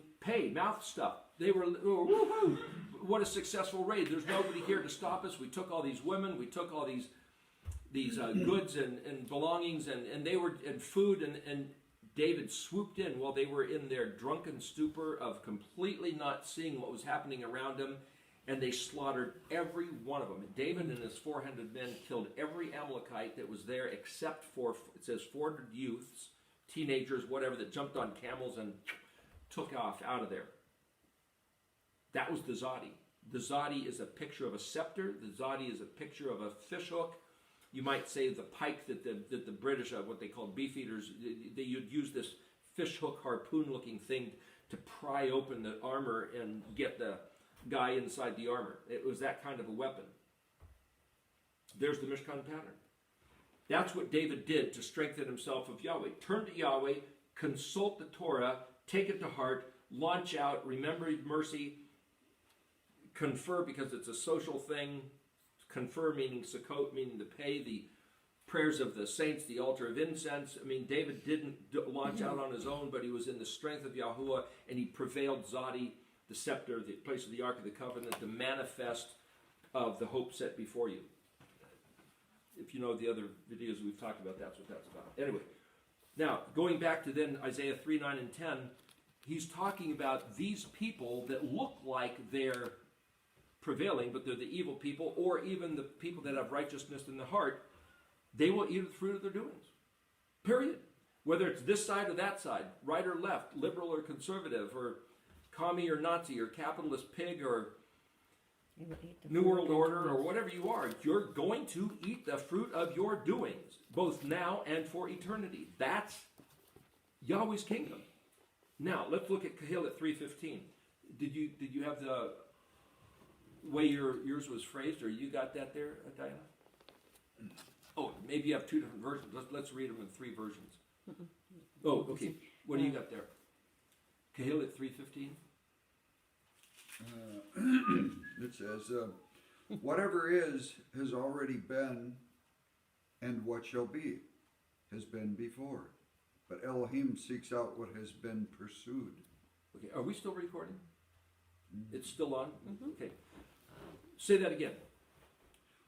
mouth stuff. They were, woo-hoo, what a successful raid. There's nobody here to stop us. We took all these women. We took all these goods and belongings and they were and food and David swooped in while they were in their drunken stupor of completely not seeing what was happening around them, and they slaughtered every one of them. And David and his 400 men killed every Amalekite that was there except for, it says 400 youths, teenagers, whatever, that jumped on camels and took off out of there. That was the Zadi. The zodi is a picture of a scepter. The zodi is a picture of a fish hook. You might say the pike that the British, what they called beefeaters, you'd use this fish hook harpoon-looking thing to pry open the armor and get the guy inside the armor. It was that kind of a weapon. There's the Mishkan pattern. That's what David did to strengthen himself of Yahweh. Turn to Yahweh, consult the Torah, take it to heart, launch out, remember mercy, confer because it's a social thing. Confer meaning Sukkot, meaning to pay the prayers of the saints, the altar of incense. I mean, David didn't launch out on his own, but he was in the strength of Yahuwah, and he prevailed Zodi, the scepter, the place of the Ark of the Covenant, the manifest of the hope set before you. If you know the other videos we've talked about, that's what that's about. Anyway, now, going back to then Isaiah 3, 9, and 10, he's talking about these people that look like they're prevailing, but they're the evil people, or even the people that have righteousness in the heart. They will eat the fruit of their doings. Period. Whether it's this side or that side, right or left, liberal or conservative, or commie or Nazi, or capitalist pig, or New World Order, or whatever you are, you're going to eat the fruit of your doings, both now and for eternity. That's Yahweh's kingdom. Now, let's look at Qoheleth 3:15. Did you have the way yours was phrased, or you got that there, Diana? Oh, maybe you have two different versions. Let's read them in three versions. Oh, okay. What do you got there? Qoheleth 3:15.
It says, whatever is has already been, and what shall be has been before. But Elohim seeks out what has been pursued.
Okay, are we still recording? It's still on? Okay. Say that again.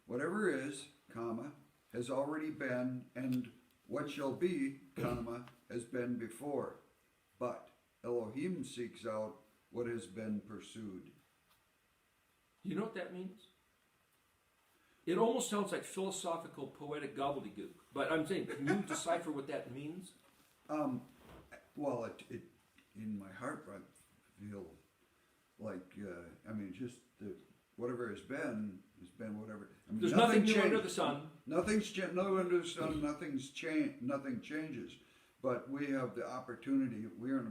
Whatever is, comma, has already been, and what shall be, comma, has been before. But Elohim seeks out what has been pursued.
You know what that means? It almost sounds like philosophical, poetic gobbledygook. But I'm saying, can you decipher what that means?
Well, it in my heart, I feel like, just whatever has been whatever. I mean,
There's nothing new under the sun.
Nothing's no under the sun. Nothing changes. But we have the opportunity. We're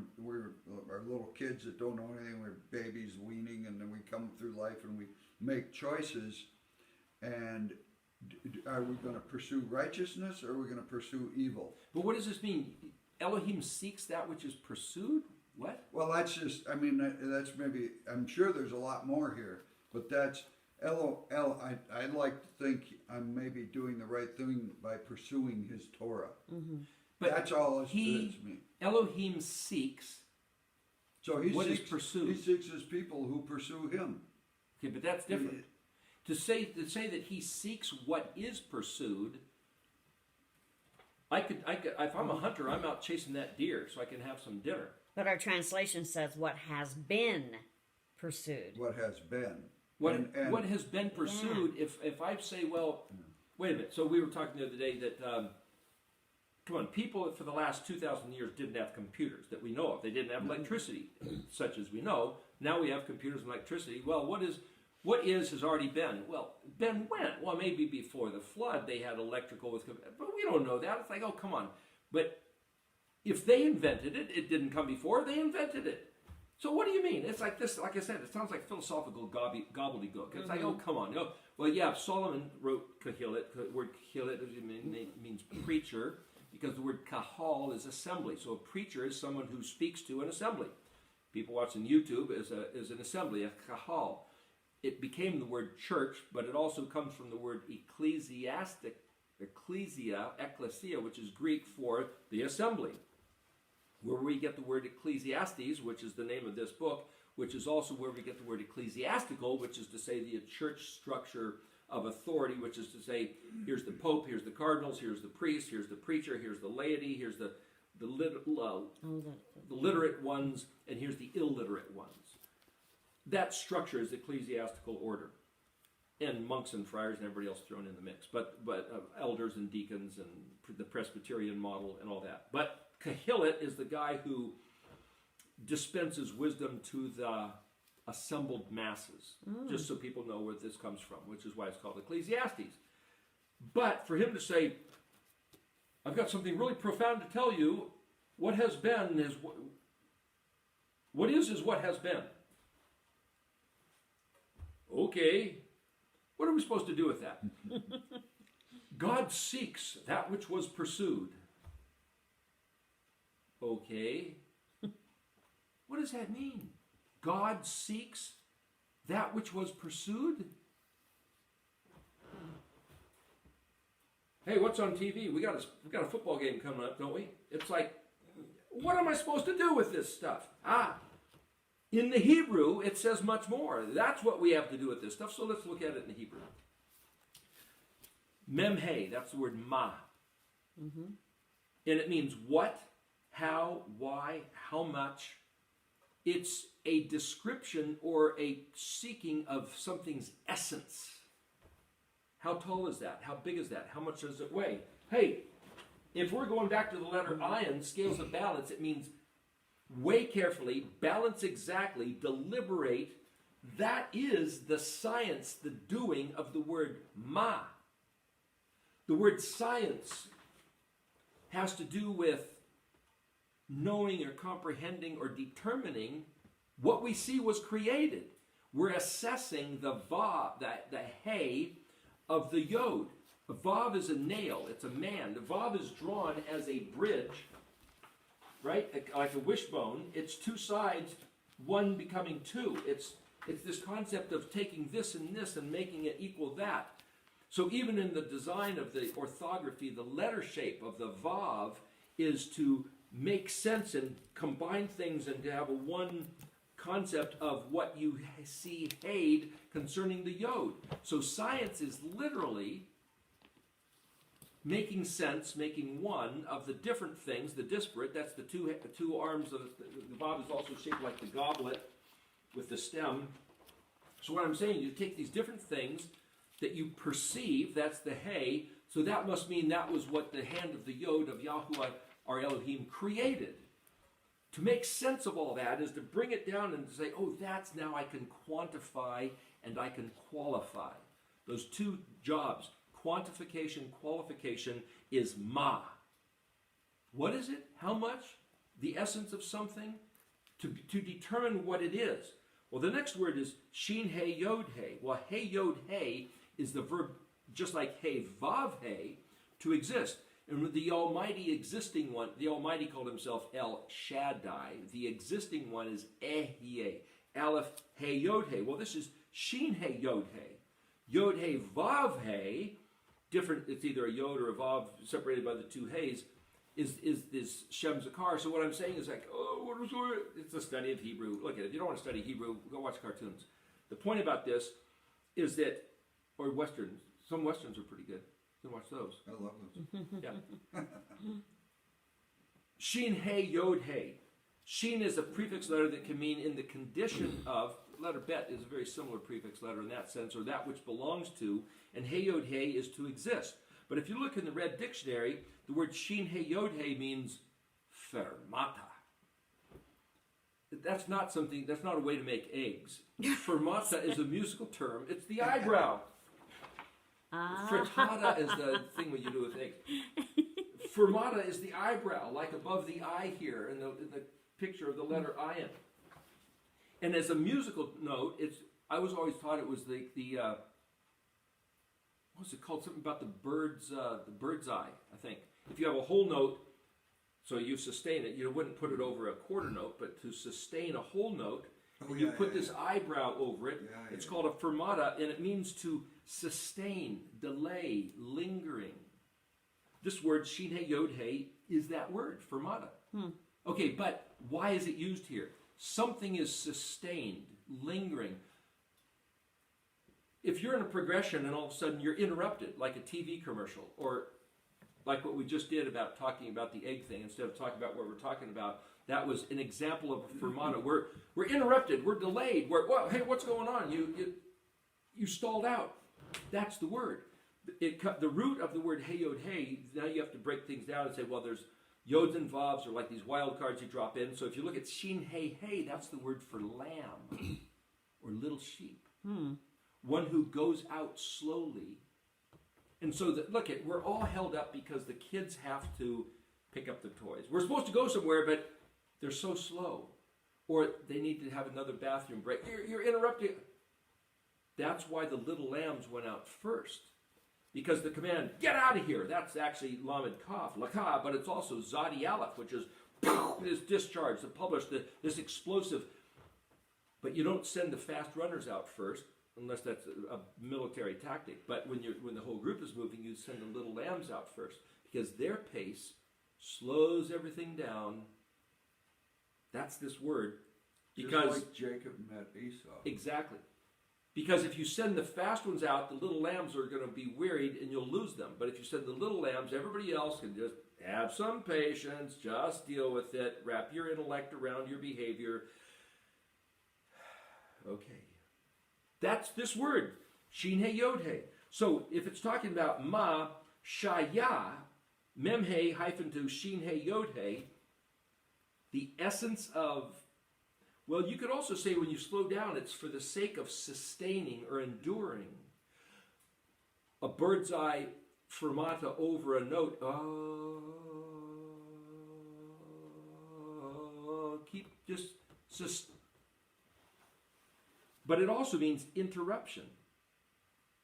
our little kids that don't know anything. We're babies weaning, and then we come through life and we make choices. And are we going to pursue righteousness, or are we going to pursue evil?
But what does this mean? Elohim seeks that which is pursued? What?
Well, that's just. That's maybe. I'm sure there's a lot more here, but that's I like to think I'm maybe doing the right thing by pursuing His Torah. Mm-hmm. But that's all it means.
Elohim seeks.
So
what is pursued?
He seeks His people who pursue Him.
Okay, but that's different. To say that He seeks what is pursued. I could. If I'm a hunter, I'm out chasing that deer so I can have some dinner.
But our translation says what has been pursued.
What has been.
What has been pursued, if I say, well, wait a minute. So we were talking the other day that, come on, people for the last 2,000 years didn't have computers that we know of. They didn't have electricity, such as we know. Now we have computers and electricity. Well, what is has already been. Well, been when? Well, maybe before the flood they had electrical with, but we don't know that. It's like, oh, come on. But if they invented it, it didn't come before. They invented it. So what do you mean? It's like this. Like I said, it sounds like philosophical gobbledygook. It's like, oh, come on. Oh, well, yeah. Solomon wrote Qoheleth. The word Qoheleth means preacher, because the word kahal is assembly. So a preacher is someone who speaks to an assembly. People watching YouTube is an assembly, a kahal. It became the word church, but it also comes from the word ecclesiastic, ecclesia, which is Greek for the assembly. Where we get the word Ecclesiastes, which is the name of this book, which is also where we get the word ecclesiastical, which is to say the church structure of authority, which is to say, here's the Pope, here's the cardinals, here's the priest, here's the preacher, here's the laity, here's the literate ones, and here's the illiterate ones. That structure is the ecclesiastical order. And monks and friars and everybody else thrown in the mix. But elders and deacons and the Presbyterian model and all that. But Qoheleth is the guy who dispenses wisdom to the assembled masses, just so people know where this comes from, which is why it's called Ecclesiastes. But for him to say, I've got something really profound to tell you, what has been is what is what has been. Okay, what are we supposed to do with that? God seeks that which was pursued. Okay, what does that mean? God seeks that which was pursued? Hey, what's on TV? We got a football game coming up, don't we? It's like, what am I supposed to do with this stuff? In the Hebrew, it says much more. That's what we have to do with this stuff, so let's look at it in the Hebrew. Memhe, that's the word ma. Mm-hmm. And it means what, how, why, how much. It's a description or a seeking of something's essence. How tall is that? How big is that? How much does it weigh? Hey, if we're going back to the letter ion, scales of balance, it means weigh carefully, balance exactly, deliberate. That is the science, the doing of the word ma. The word science has to do with knowing or comprehending or determining what we see was created. We're assessing the vav, the hay of the yod. A vav is a nail, it's a man. The vav is drawn as a bridge, right? Like a wishbone. It's two sides, one becoming two. It's this concept of taking this and making it equal that. So even in the design of the orthography, the letter shape of the vav is to make sense and combine things and to have a one concept of what you see hayed concerning the yod. So science is literally making sense, making one of the different things, the disparate. That's the two arms of the vav is also shaped like the goblet with the stem. So what I'm saying, you take these different things that you perceive, that's the hay, so that must mean that was what the hand of the yod of Yahuwah, our Elohim, created. To make sense of all that is to bring it down and to say, oh, that's now I can quantify and I can qualify. Those two jobs, quantification, qualification, is ma. What is it? How much? The essence of something? To determine what it is. Well, the next word is shin he yod he. Well, he yod he is the verb, just like he vav he, to exist. And the Almighty existing one, the Almighty called himself El Shaddai. The existing one is Ehyeh, Aleph He Yod He. Well, this is Shin He Yod He. Yod He Vav He, different, it's either a Yod or a Vav separated by the two He's, is Shem Zakar. So what I'm saying is like, it's a study of Hebrew. Look at it. If you don't want to study Hebrew, go watch cartoons. The point about this is that, or Westerns, some Westerns are pretty good. You can watch those.
I love those.
Yeah. Shin He Yod He. Shin is a prefix letter that can mean in the condition of, letter bet is a very similar prefix letter in that sense, or that which belongs to, and He Yod He is to exist. But if you look in the Red Dictionary, the word Shin He Yod He means fermata. That's not something, that's not a way to make eggs. Fermata is a musical term. It's the eyebrow. Frittata is the thing what you do with eggs. Fermata is the eyebrow, like above the eye here in the picture of the letter ion. And as a musical note, I was always taught it was the what's it called? Something about the bird's eye, I think. If you have a whole note, so you sustain it, you wouldn't put it over a quarter note, but to sustain a whole note, you put this eyebrow over it. It's called a fermata, and it means to sustain, delay, lingering. This word, Shin He Yod He, is that word, fermata. Okay, but why is it used here? Something is sustained, lingering. If you're in a progression and all of a sudden you're interrupted, like a TV commercial, or like what we just did about talking about the egg thing, instead of talking about what we're talking about, that was an example of a fermata. We're interrupted, we're delayed, hey, what's going on? You stalled out. That's the word. The root of the word He Yod He, now you have to break things down and say, well, there's yods and vavs, or like these wild cards you drop in. So if you look at Shin He He, that's the word for lamb. or little sheep. One who goes out slowly. And so, we're all held up because the kids have to pick up the toys. We're supposed to go somewhere, but they're so slow. Or they need to have another bathroom break. You're interrupting. That's why the little lambs went out first. Because the command, get out of here, that's actually Lamed Kaf, Lakah, but it's also Zadi Aleph, which is this discharge, the publish, this explosive. But you don't send the fast runners out first, unless that's a military tactic. But when the whole group is moving, you send the little lambs out first, because their pace slows everything down. That's this word. Because
just like Jacob met Esau.
Exactly. Because if you send the fast ones out, the little lambs are going to be wearied and you'll lose them. But if you send the little lambs, everybody else can just have some patience, just deal with it, wrap your intellect around your behavior. Okay. That's this word, Shin He Yod He. So if it's talking about Ma Shaya, Mem He hyphen to Shin He Yod He, the essence of, well, you could also say when you slow down, it's for the sake of sustaining or enduring. A bird's eye fermata over a note. Keep just. But it also means interruption.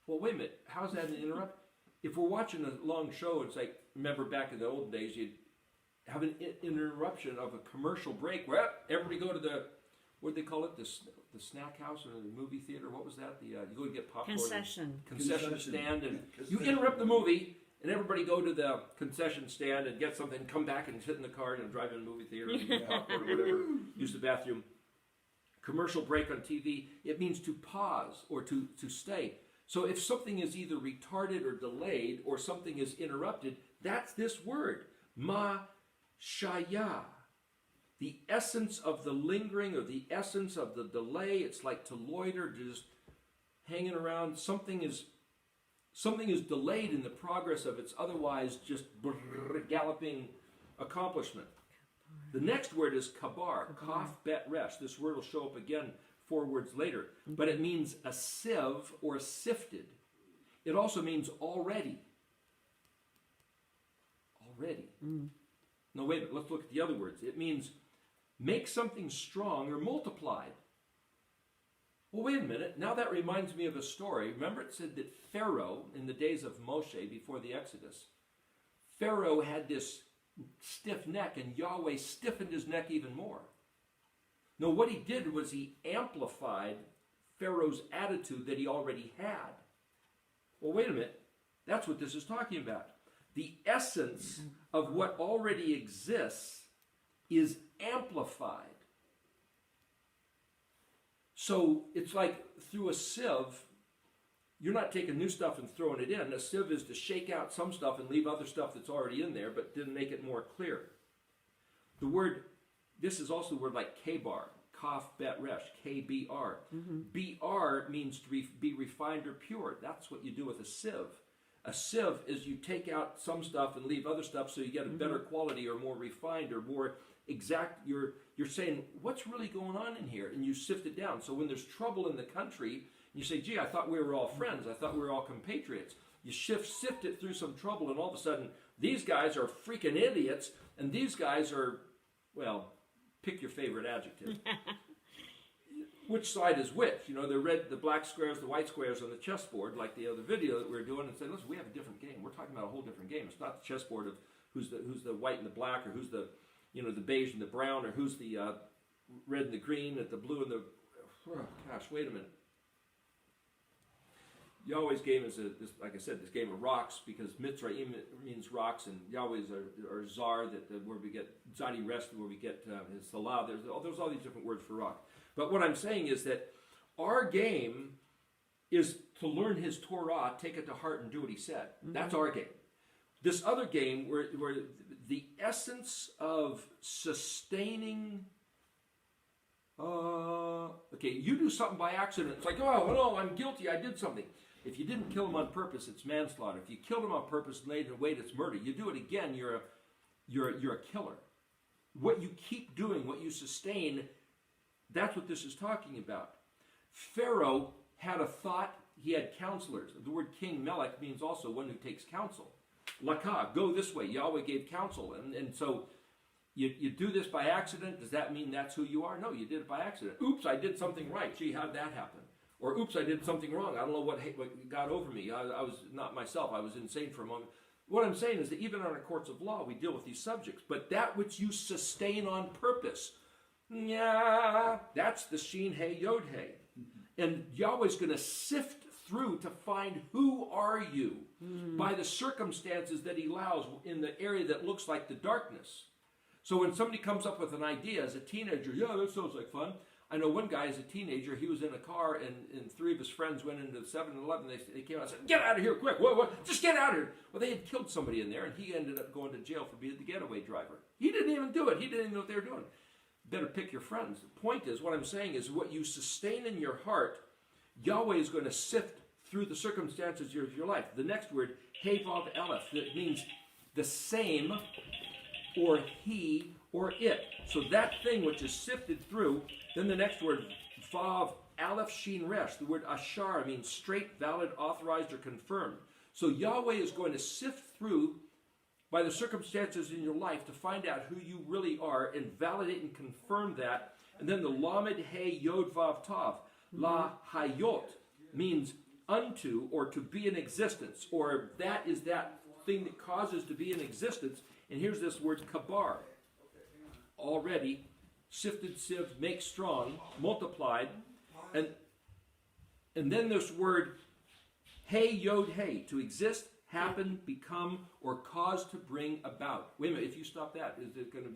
Well, wait a minute. How's that an interruption? If we're watching a long show, it's like, remember back in the old days, you'd have an interruption of a commercial break where everybody go to the, what do they call it, the snack house or the movie theater? What was that? You go to get popcorn.
Concession
Stand. And you interrupt the movie, and everybody go to the concession stand and get something, come back and sit in the car and drive in the movie theater and eat popcorn or whatever, use the bathroom. Commercial break on TV, it means to pause or to stay. So if something is either retarded or delayed or something is interrupted, that's this word, ma shaya. The essence of the lingering or the essence of the delay, it's like to loiter, just hanging around. Something is delayed in the progress of its otherwise just galloping accomplishment. The next word is kabar, kaf bet resh. This word will show up again 4 words later, but it means a sieve or sifted. It also means already. Already. No, wait a minute, let's look at the other words. It means make something strong or multiplied. Well, wait a minute, now that reminds me of a story. Remember it said that Pharaoh, in the days of Moshe before the Exodus, Pharaoh had this stiff neck, and Yahweh stiffened his neck even more. No, what he did was he amplified Pharaoh's attitude that he already had. Well, wait a minute. That's what this is talking about. The essence of what already exists is amplified. So it's like through a sieve, you're not taking new stuff and throwing it in. A sieve is to shake out some stuff and leave other stuff that's already in there, but didn't make it more clear. The word, this is also a word like kebar, kaf bet resh, K-B-R. B-R means to be refined or pure. That's what you do with a sieve. A sieve is you take out some stuff and leave other stuff so you get a better quality or more refined or more exact. You're saying, what's really going on in here? And you sift it down. So when there's trouble in the country, you say, gee, I thought we were all friends. I thought we were all compatriots. You sift it through some trouble, and all of a sudden, these guys are freaking idiots, and these guys are, well, pick your favorite adjective. Which side is which? You know, the black squares, the white squares on the chessboard, like the other video that we were doing, and say, listen, we have a different game. We're talking about a whole different game. It's not the chessboard of who's the white and the black, or who's the, the beige and the brown, or who's the red and the green, and the blue and the, oh, gosh, wait a minute. Yahweh's game is, like I said, this game of rocks, because Mitzrayim means rocks, and Yahweh's are Zar, where we get Zadi Rest, where we get his Salah. There's all these different words for rock. But what I'm saying is that our game is to learn his Torah, take it to heart, and do what he said. That's our game. This other game, where the essence of sustaining... okay, you do something by accident. It's like, oh, no, I'm guilty, I did something. If you didn't kill him on purpose, it's manslaughter. If you killed him on purpose and laid in wait, it's murder. You do it again, you're a killer. What you keep doing, what you sustain, that's what this is talking about. Pharaoh had a thought, he had counselors. The word king, melech, means also one who takes counsel. Lakah, go this way. Yahweh gave counsel. And so you do this by accident. Does that mean that's who you are? No, you did it by accident. Oops, I did something right. Gee, how'd that happen? Or oops, I did something wrong. I don't know what got over me. I was not myself. I was insane for a moment. What I'm saying is that even in our courts of law, we deal with these subjects. But that which you sustain on purpose, yeah, that's the Shin He Yod He. And Yahweh's going to sift through to find who are you by the circumstances that he allows in the area that looks like the darkness. So when somebody comes up with an idea as a teenager, yeah, that sounds like fun. I know one guy as a teenager, he was in a car and three of his friends went into the 7-Eleven. They came out and said, get out of here quick. What? Just get out of here. Well, they had killed somebody in there and he ended up going to jail for being the getaway driver. He didn't even do it. He didn't even know what they were doing. Better pick your friends. The point is, what I'm saying is what you sustain in your heart, Yahweh is going to sift through the circumstances of your life. The next word, He Vav Aleph, that means the same or he or it. So that thing which is sifted through. Then the next word, Vav Aleph Shin Resh. The word Ashar means straight, valid, authorized, or confirmed. So Yahweh is going to sift through by the circumstances in your life to find out who you really are and validate and confirm that. And then the Lamed He Yod Vav Tav, La Hayot, means unto or to be in existence, or that is that thing that causes to be in existence. And here's this word kabar, already sifted, sieved, make strong, multiplied, and then this word He Yod He, to exist, happen, become, or cause to bring about. Wait a minute, if you stop that, is it going to